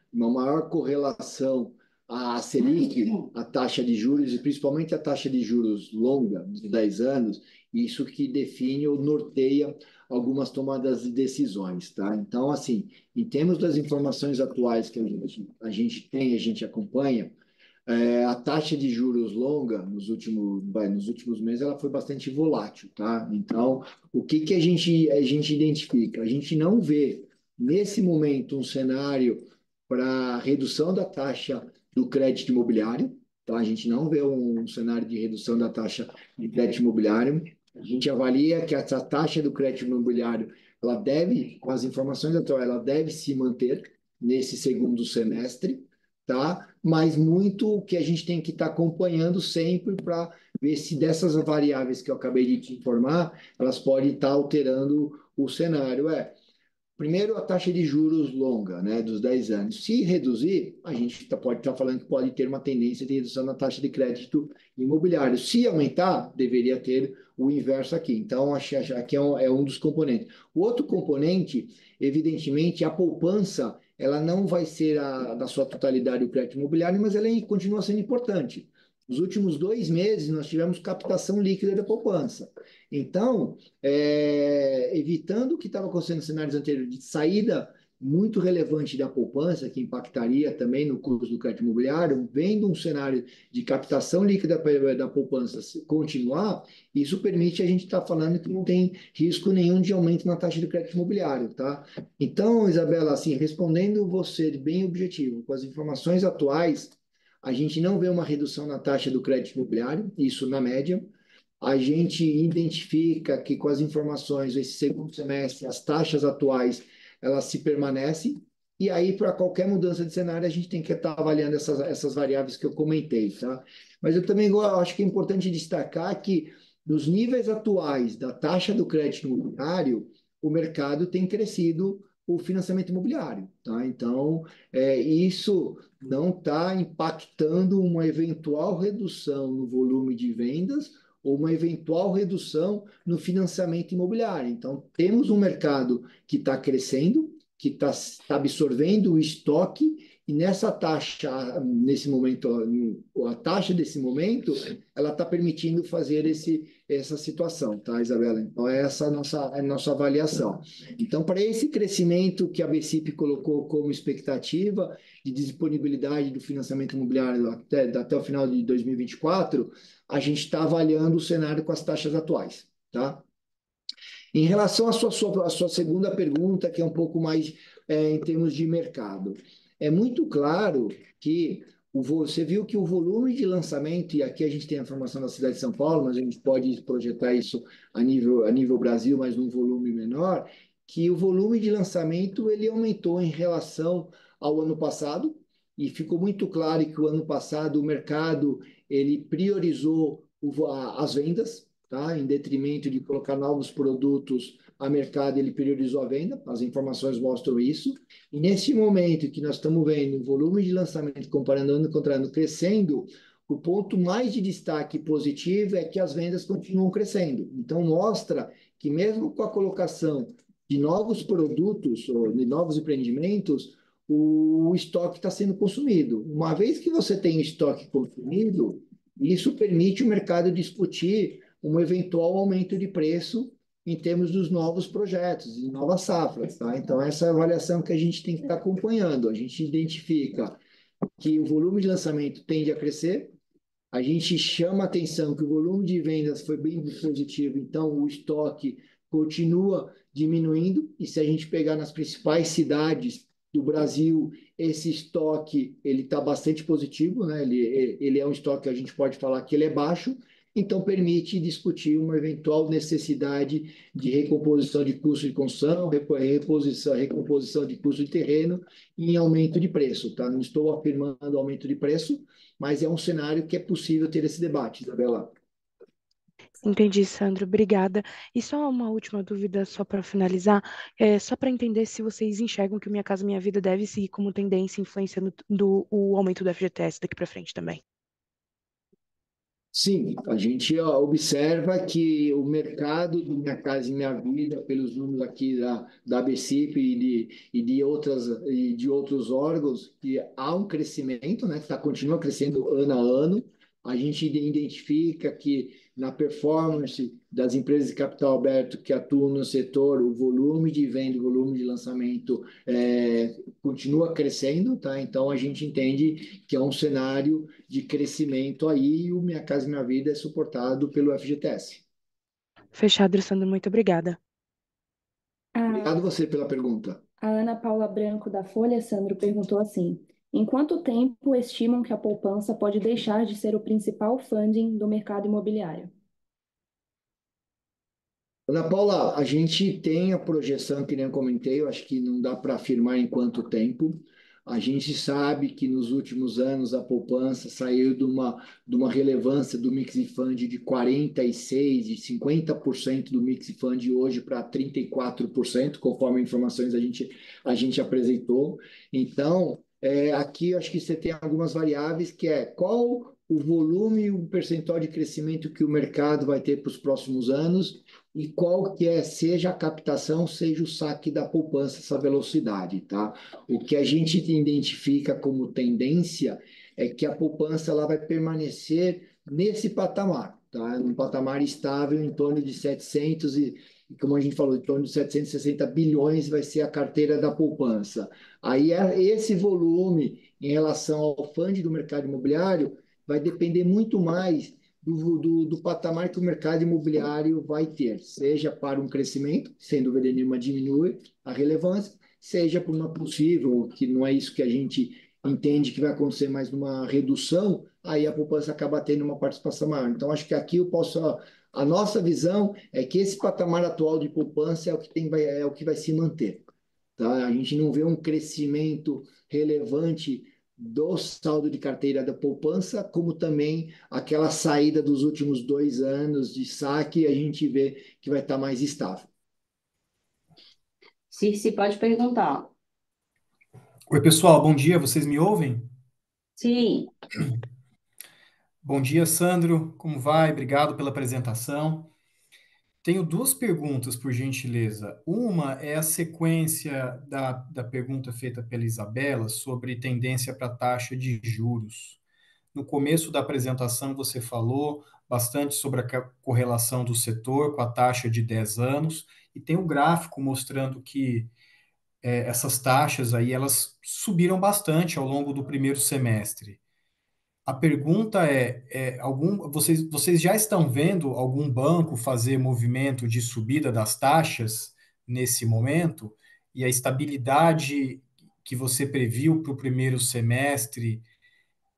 S1: maior correlação à Selic, a taxa de juros, e principalmente a taxa de juros longa, de 10 anos, isso que define ou norteia algumas tomadas de decisões, tá? Então, assim, em termos das informações atuais que a gente tem, a gente acompanha, a taxa de juros longa nos últimos meses ela foi bastante volátil, tá? Então, o que que a gente identifica? A gente não vê nesse momento um cenário para redução da taxa do crédito imobiliário, tá? A gente não vê um cenário de redução da taxa de crédito imobiliário. A gente avalia que essa taxa do crédito imobiliário, ela deve, com as informações atuais, ela deve se manter nesse segundo semestre, tá? Mas muito o que a gente tem que estar acompanhando sempre para ver se dessas variáveis que eu acabei de te informar, elas podem estar alterando o cenário. Primeiro, a taxa de juros longa, né, dos 10 anos. Se reduzir, a gente pode estar falando que pode ter uma tendência de redução na taxa de crédito imobiliário. Se aumentar, deveria ter o inverso aqui. Então, aqui é um dos componentes. O outro componente, evidentemente, a poupança, ela não vai ser da sua totalidade o crédito imobiliário, mas ela continua sendo importante. Nos últimos 2 meses, nós tivemos captação líquida da poupança. Então, evitando o que estava acontecendo nos cenários anteriores de saída muito relevante da poupança, que impactaria também no custo do crédito imobiliário, vendo um cenário de captação líquida da poupança continuar, isso permite a gente estar falando que não tem risco nenhum de aumento na taxa de crédito imobiliário, tá? Então, Isabela, assim, respondendo você bem objetivo, com as informações atuais, a gente não vê uma redução na taxa do crédito imobiliário, isso na média. A gente identifica que com as informações, esse segundo semestre, as taxas atuais, elas se permanecem, e aí, para qualquer mudança de cenário, a gente tem que estar avaliando essas variáveis que eu comentei, tá? Mas eu também acho que é importante destacar que, nos níveis atuais da taxa do crédito imobiliário, o mercado tem crescido o financiamento imobiliário, tá? Então, isso não está impactando uma eventual redução no volume de vendas ou uma eventual redução no financiamento imobiliário. Então, temos um mercado que está crescendo, que está absorvendo o estoque, e nessa taxa, nesse momento, a taxa desse momento, ela está permitindo fazer essa situação, tá, Isabela? Então, essa é a nossa avaliação. Então, para esse crescimento que a BCIP colocou como expectativa de disponibilidade do financiamento imobiliário até o final de 2024, a gente está avaliando o cenário com as taxas atuais, tá? Em relação à sua segunda pergunta, que é um pouco mais em termos de mercado, é muito claro que você viu que o volume de lançamento, e aqui a gente tem a informação da cidade de São Paulo, mas a gente pode projetar isso a nível Brasil, mas num volume menor, que o volume de lançamento ele aumentou em relação ao ano passado, e ficou muito claro que o ano passado o mercado ele priorizou as vendas, tá? Em detrimento de colocar novos produtos a mercado ele priorizou a venda, as informações mostram isso. E nesse momento que nós estamos vendo o volume de lançamento comparando ano contra ano crescendo, o ponto mais de destaque positivo é que as vendas continuam crescendo. Então, mostra que mesmo com a colocação de novos produtos ou de novos empreendimentos, o estoque está sendo consumido. Uma vez que você tem o estoque consumido, isso permite o mercado discutir um eventual aumento de preço em termos dos novos projetos, de novas safras, tá? Então, essa é a avaliação que a gente tem que estar acompanhando. A gente identifica que o volume de lançamento tende a crescer, a gente chama a atenção que o volume de vendas foi bem positivo, então o estoque continua diminuindo, e se a gente pegar nas principais cidades do Brasil, esse estoque ele está bastante positivo, né? Ele é um estoque que a gente pode falar que ele é baixo, então permite discutir uma eventual necessidade de recomposição de custo de construção, recomposição de custo de terreno em aumento de preço, tá? Não estou afirmando aumento de preço, mas é um cenário que é possível ter esse debate, Isabela.
S4: Entendi, Sandro, obrigada. E só uma última dúvida, só para finalizar, só para entender se vocês enxergam que o Minha Casa Minha Vida deve seguir como tendência, influenciando o aumento do FGTS daqui para frente também.
S1: Sim, a gente observa que o mercado do Minha Casa e Minha Vida, pelos números aqui da ABCIP e de outros órgãos, que há um crescimento, né, continua crescendo ano a ano. A gente identifica que na performance das empresas de capital aberto que atuam no setor, o volume de venda, o volume de lançamento continua crescendo, tá? Então a gente entende que é um cenário de crescimento aí, e o Minha Casa Minha Vida é suportado pelo FGTS.
S4: Fechado, Sandro, muito obrigada.
S1: Obrigado você pela pergunta.
S3: A Ana Paula Branco, da Folha, Sandro, perguntou assim: em quanto tempo estimam que a poupança pode deixar de ser o principal funding do mercado imobiliário?
S1: Ana Paula, a gente tem a projeção, que nem eu comentei, eu acho que não dá para afirmar em quanto tempo. A gente sabe que nos últimos anos a poupança saiu de uma relevância do Mix Fund de 46%, de 50% do Mix Fund hoje para 34%, conforme informações a gente apresentou. Então, aqui eu acho que você tem algumas variáveis, que é qual o volume e o percentual de crescimento que o mercado vai ter para os próximos anos, e qual que seja a captação, seja o saque da poupança, essa velocidade, tá? O que a gente identifica como tendência é que a poupança ela vai permanecer nesse patamar, tá? Um patamar estável em torno de 700 como a gente falou, em torno de 760 bilhões vai ser a carteira da poupança. Aí esse volume em relação ao fundo do mercado imobiliário vai depender muito mais do patamar que o mercado imobiliário vai ter, seja para um crescimento, sem dúvida nenhuma diminui a relevância, seja por uma possível, que não é isso que a gente entende que vai acontecer, mais numa redução, aí a poupança acaba tendo uma participação maior. Então, acho que aqui a nossa visão é que esse patamar atual de poupança é o que vai se manter. Tá? A gente não vê um crescimento relevante do saldo de carteira da poupança, como também aquela saída dos últimos 2 anos de saque, a gente vê que vai estar mais estável.
S5: Circe, pode perguntar.
S6: Oi, pessoal, bom dia, vocês me ouvem?
S5: Sim,
S6: Bom dia, Sandro, como vai? Obrigado pela apresentação. Tenho duas perguntas, por gentileza. Uma é a sequência da pergunta feita pela Isabela sobre tendência para taxa de juros. No começo da apresentação, você falou bastante sobre a correlação do setor com a taxa de 10 anos, e tem um gráfico mostrando que essas taxas aí, elas subiram bastante ao longo do primeiro semestre. A pergunta vocês já estão vendo algum banco fazer movimento de subida das taxas nesse momento? E a estabilidade que você previu para o primeiro semestre,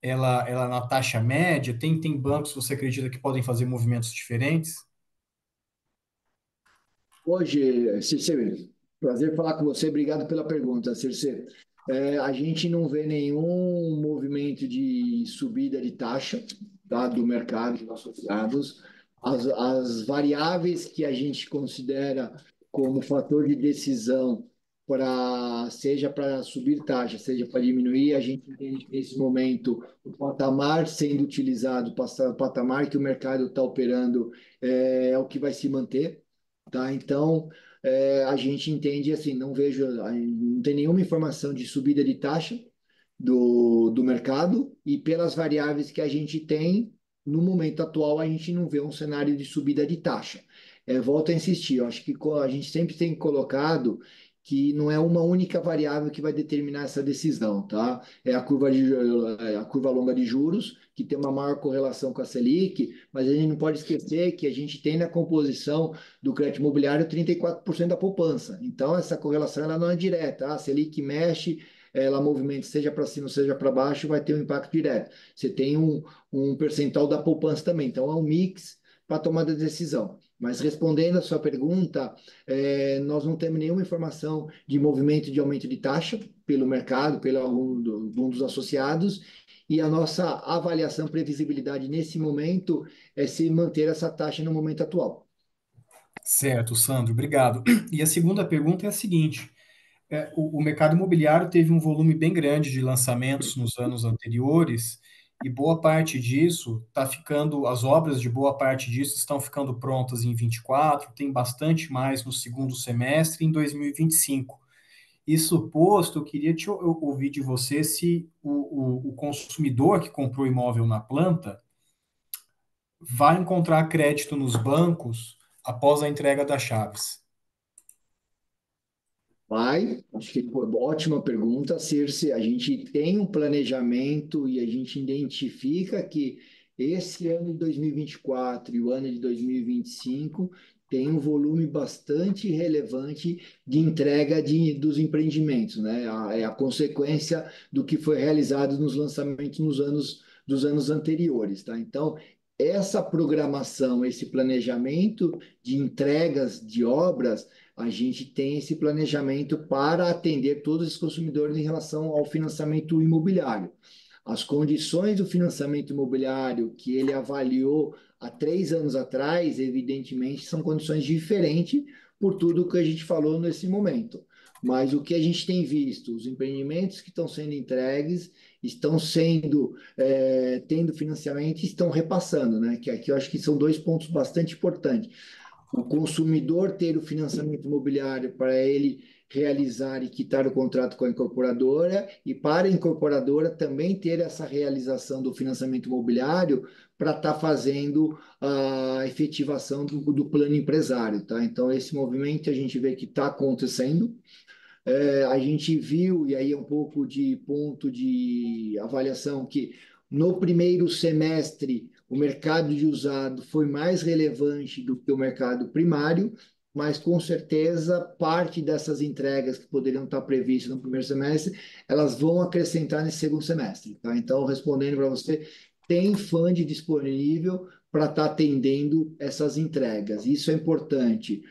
S6: ela na taxa média, tem bancos que você acredita que podem fazer movimentos diferentes?
S1: Hoje, Circe, prazer falar com você, obrigado pela pergunta, Circe. A gente não vê nenhum movimento de subida de taxa, tá, do mercado dos associados. As variáveis que a gente considera como fator de decisão seja para subir taxa, seja para diminuir, a gente entende que nesse momento o patamar sendo utilizado, o patamar que o mercado está operando é o que vai se manter, tá? Então, a gente entende assim, não tem nenhuma informação de subida de taxa do mercado e pelas variáveis que a gente tem, no momento atual, a gente não vê um cenário de subida de taxa. Volto a insistir, eu acho que a gente sempre tem colocado que não é uma única variável que vai determinar essa decisão, tá? É a curva longa de juros, que tem uma maior correlação com a Selic, mas a gente não pode esquecer que a gente tem na composição do crédito imobiliário 34% da poupança. Então, essa correlação ela não é direta. A Selic mexe, ela movimenta seja para cima, seja para baixo, vai ter um impacto direto. Você tem um percentual da poupança também. Então, é um mix para tomada de decisão. Mas respondendo a sua pergunta, nós não temos nenhuma informação de movimento de aumento de taxa pelo mercado, pelo algum dos associados, e a nossa avaliação, previsibilidade nesse momento é se manter essa taxa no momento atual.
S6: Certo, Sandro, obrigado. E a segunda pergunta é a seguinte: o mercado imobiliário teve um volume bem grande de lançamentos nos anos anteriores, e boa parte disso está ficando, as obras de boa parte disso estão ficando prontas em 24, tem bastante mais no segundo semestre, em 2025. Isso posto, eu queria ouvir de você se o consumidor que comprou imóvel na planta vai encontrar crédito nos bancos após a entrega das chaves.
S1: Acho que foi uma ótima pergunta, Circe. A gente tem um planejamento e a gente identifica que esse ano de 2024 e o ano de 2025 tem um volume bastante relevante de entrega dos empreendimentos, né? É a consequência do que foi realizado nos lançamentos dos anos anteriores, tá? Então, essa programação, esse planejamento de entregas de obras a gente tem esse planejamento para atender todos os consumidores em relação ao financiamento imobiliário. As condições do financiamento imobiliário que ele avaliou há 3 anos atrás, evidentemente, são condições diferentes por tudo que a gente falou nesse momento. Mas o que a gente tem visto, os empreendimentos que estão sendo entregues estão tendo financiamento e estão repassando, né? Que aqui eu acho que são dois pontos bastante importantes o consumidor ter o financiamento imobiliário para ele realizar e quitar o contrato com a incorporadora e para a incorporadora também ter essa realização do financiamento imobiliário para estar fazendo a efetivação do plano empresário, tá? Então, esse movimento a gente vê que está acontecendo. A gente viu, e aí é um pouco de ponto de avaliação, que no primeiro semestre o mercado de usado foi mais relevante do que o mercado primário, mas com certeza parte dessas entregas que poderiam estar previstas no primeiro semestre, elas vão acrescentar nesse segundo semestre, tá? Então, respondendo para você, tem fund disponível para estar atendendo essas entregas. Isso é importante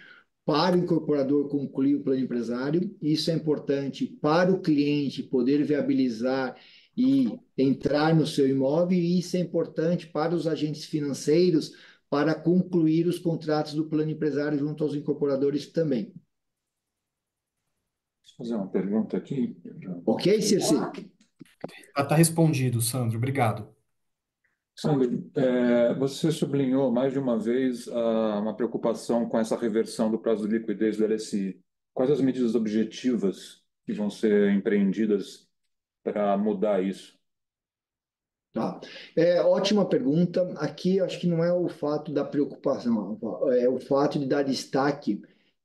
S1: para o incorporador concluir o plano empresário. Isso é importante para o cliente poder viabilizar e entrar no seu imóvel, e isso é importante para os agentes financeiros para concluir os contratos do plano empresário junto aos incorporadores também.
S7: Deixa eu fazer uma pergunta aqui.
S1: Ok, Circe?
S6: Está respondido, Sandro, obrigado.
S7: Sandro, você sublinhou mais de uma vez uma preocupação com essa reversão do prazo de liquidez do LSI. Quais as medidas objetivas que vão ser empreendidas para mudar isso?
S1: Tá. Ótima pergunta. Aqui eu acho que não é o fato da preocupação, é o fato de dar destaque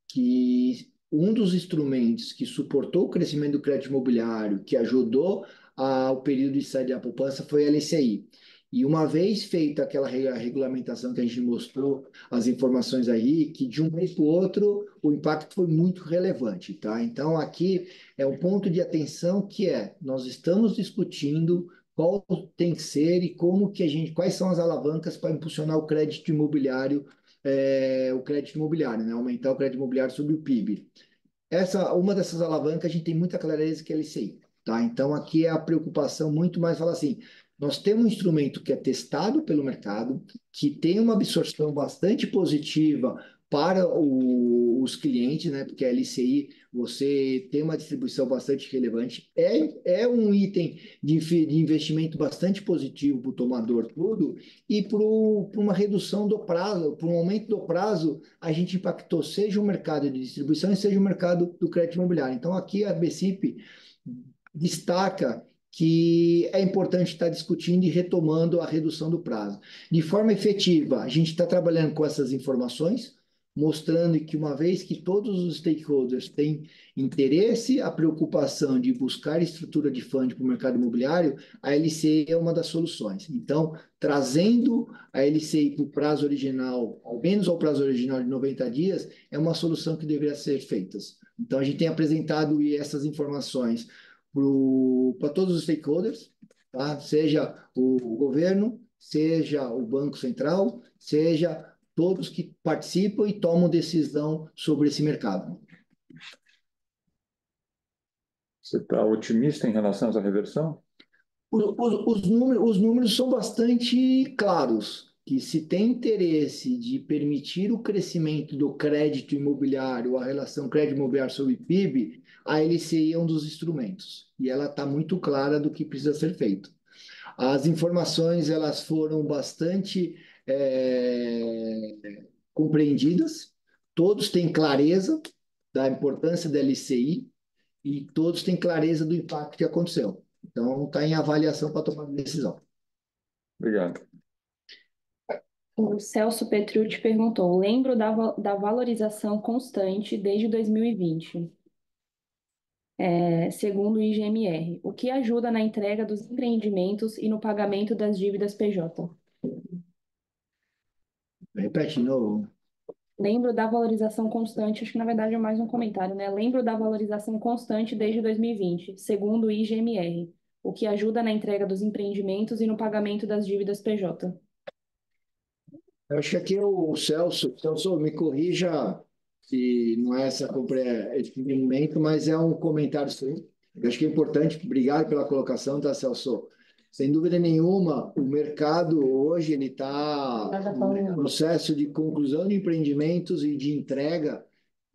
S1: que um dos instrumentos que suportou o crescimento do crédito imobiliário, que ajudou ao período de saída da poupança, foi a LCI. E uma vez feita aquela regulamentação que a gente mostrou, as informações aí, que de um mês para o outro o impacto foi muito relevante, tá? Então aqui é um ponto de atenção que nós estamos discutindo qual tem que ser e como que quais são as alavancas para impulsionar o crédito imobiliário, né? Aumentar o crédito imobiliário sobre o PIB. Uma dessas alavancas a gente tem muita clareza que é a LCI, tá? Então aqui é a preocupação muito mais falar assim, nós temos um instrumento que é testado pelo mercado, que tem uma absorção bastante positiva para os clientes, né? Porque a LCI, você tem uma distribuição bastante relevante, é um item de investimento bastante positivo para o tomador tudo, e para uma redução do prazo, para um aumento do prazo, a gente impactou seja o mercado de distribuição e seja o mercado do crédito imobiliário. Então, aqui a BCIP destaca que é importante estar discutindo e retomando a redução do prazo. De forma efetiva, a gente está trabalhando com essas informações, mostrando que uma vez que todos os stakeholders têm interesse, a preocupação de buscar estrutura de fundo para o mercado imobiliário, a LCI é uma das soluções. Então, trazendo a LCI para o prazo original, ao menos ao prazo original de 90 dias, é uma solução que deveria ser feita. Então, a gente tem apresentado essas informações para todos os stakeholders, tá? Seja o governo, seja o Banco Central, seja todos que participam e tomam decisão sobre esse mercado.
S7: Você está otimista em relação a essa reversão?
S1: Os números são bastante claros, que se tem interesse de permitir o crescimento do crédito imobiliário, a relação crédito imobiliário sobre PIB, a LCI é um dos instrumentos, e ela está muito clara do que precisa ser feito. As informações elas foram bastante compreendidas, todos têm clareza da importância da LCI e todos têm clareza do impacto que aconteceu. Então, está em avaliação para tomar decisão.
S7: Obrigado.
S3: O Celso Petrucci perguntou: lembro da valorização constante desde 2020, segundo o IGMR, o que ajuda na entrega dos empreendimentos e no pagamento das dívidas PJ.
S1: Repete de novo.
S3: Lembro da valorização constante, acho que na verdade é mais um comentário, né? Lembro da valorização constante desde 2020, segundo o IGMR, o que ajuda na entrega dos empreendimentos e no pagamento das dívidas PJ.
S1: Eu acho que aqui é o Celso. Celso, me corrija se não é esse entendimento, mas é um comentário sim. Eu acho que é importante. Obrigado pela colocação, tá, Celso? Sem dúvida nenhuma, o mercado hoje ele está no processo de conclusão de empreendimentos e de entrega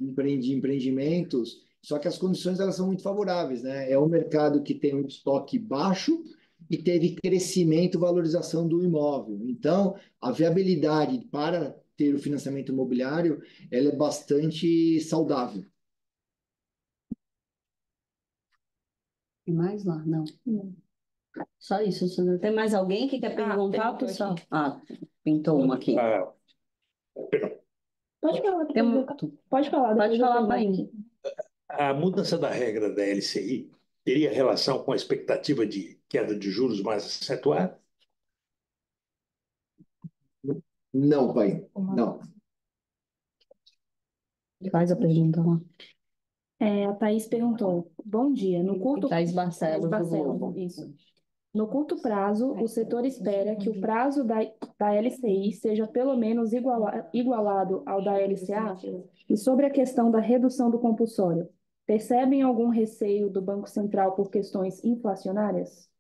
S1: de empreendimentos, só que as condições elas são muito favoráveis, né? É um mercado que tem um estoque baixo e teve crescimento, valorização do imóvel. Então, a viabilidade para ter o financiamento imobiliário, ela é bastante saudável.
S5: Tem mais lá? Não. Só isso, Sandra. Tem mais alguém que quer perguntar,
S3: perguntou
S5: pessoal?
S3: aqui.
S5: Pintou uma aqui.
S3: Pode falar,
S5: Tem
S3: pode falar.
S5: Pode
S3: depois eu
S5: falar,
S3: pergunto.
S5: Pai.
S2: A mudança da regra da LCI teria relação com a expectativa de queda de juros mais acentuada?
S1: Não, pai, não.
S5: Faz a pergunta lá.
S3: A Thaís perguntou: bom dia, no curto
S5: Thaís Barcelos, do
S3: Barcelos,
S5: Globo.
S3: isso. No curto prazo, o setor espera que o prazo da LCI seja pelo menos igualado ao da LCA? E sobre a questão da redução do compulsório, percebem algum receio do Banco Central por questões inflacionárias?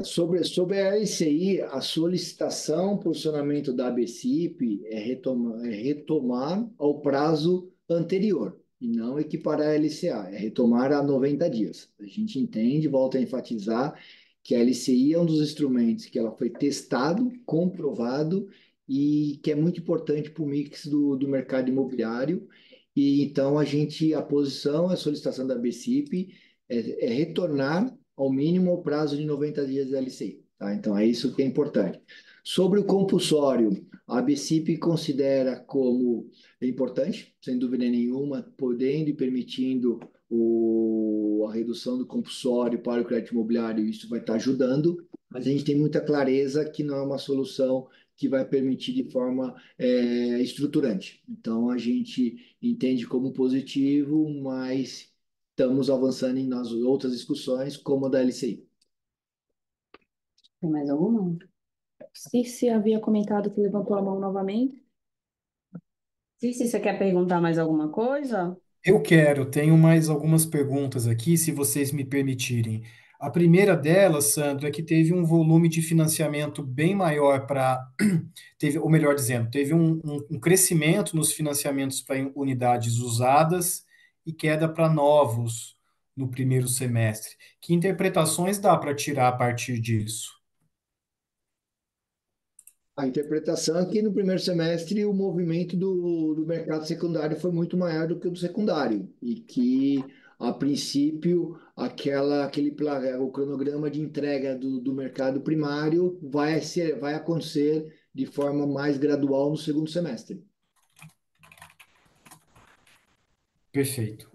S1: Sobre a LCI, a solicitação, posicionamento da ABCIP é retomar ao prazo anterior e não equiparar a LCA, é retomar a 90 dias. A gente entende, volta a enfatizar que a LCI é um dos instrumentos que ela foi testado, comprovado e que é muito importante para o mix do mercado imobiliário. E então a posição, a solicitação da ABCIP é retornar ao mínimo o prazo de 90 dias da LCI. Tá? Então, é isso que é importante. Sobre o compulsório, a BCIP considera como importante, sem dúvida nenhuma, podendo e permitindo a redução do compulsório para o crédito imobiliário, isso vai estar ajudando, mas a gente tem muita clareza que não é uma solução que vai permitir de forma estruturante. Então, a gente entende como positivo, mas estamos avançando nas outras discussões, como a da LCI.
S5: Tem mais alguma?
S3: Cici havia comentado que levantou a mão novamente.
S5: Se você quer perguntar mais alguma coisa?
S6: Tenho mais algumas perguntas aqui, se vocês me permitirem. A primeira delas, Sandro, é que teve um volume de financiamento bem maior para, teve, ou melhor dizendo, teve um crescimento nos financiamentos para unidades usadas e queda para novos no primeiro semestre. Que interpretações dá para tirar a partir disso?
S1: A interpretação é que no primeiro semestre o movimento do mercado secundário foi muito maior do que o do secundário e que, a princípio, o cronograma de entrega do mercado primário vai acontecer de forma mais gradual no segundo semestre.
S6: Perfeito.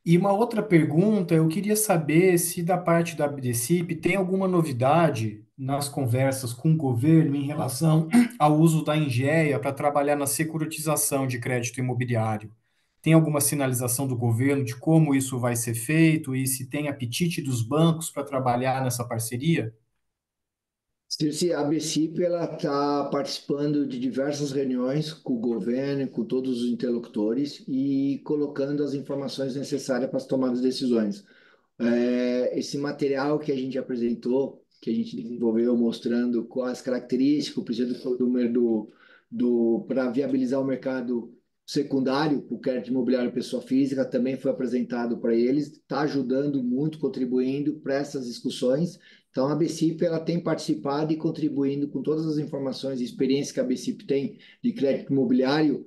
S6: E uma outra pergunta, eu queria saber se da parte da BDCIP tem alguma novidade nas conversas com o governo em relação ao uso da Engea para trabalhar na securitização de crédito imobiliário. Tem alguma sinalização do governo de como isso vai ser feito e se tem apetite dos bancos para trabalhar nessa parceria?
S1: Circe, a BCIP ela está participando de diversas reuniões com o governo, com todos os interlocutores e colocando as informações necessárias para as tomadas de decisões. Esse material que a gente apresentou, que a gente desenvolveu mostrando quais características precisa para viabilizar o mercado secundário, o crédito imobiliário pessoa física, também foi apresentado para eles, está ajudando muito, contribuindo para essas discussões. Então, a BCIP ela tem participado e contribuindo com todas as informações e experiências que a BCIP tem de crédito imobiliário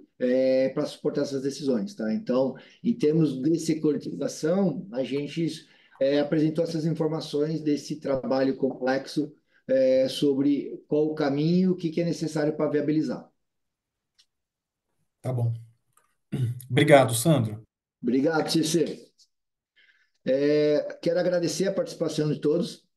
S1: para suportar essas decisões, tá? Então, em termos de securitização, a gente apresentou essas informações desse trabalho complexo sobre qual o caminho, o que que é necessário para viabilizar.
S6: Tá bom. Obrigado, Sandro.
S1: Obrigado, Cícero. Quero agradecer a participação de todos.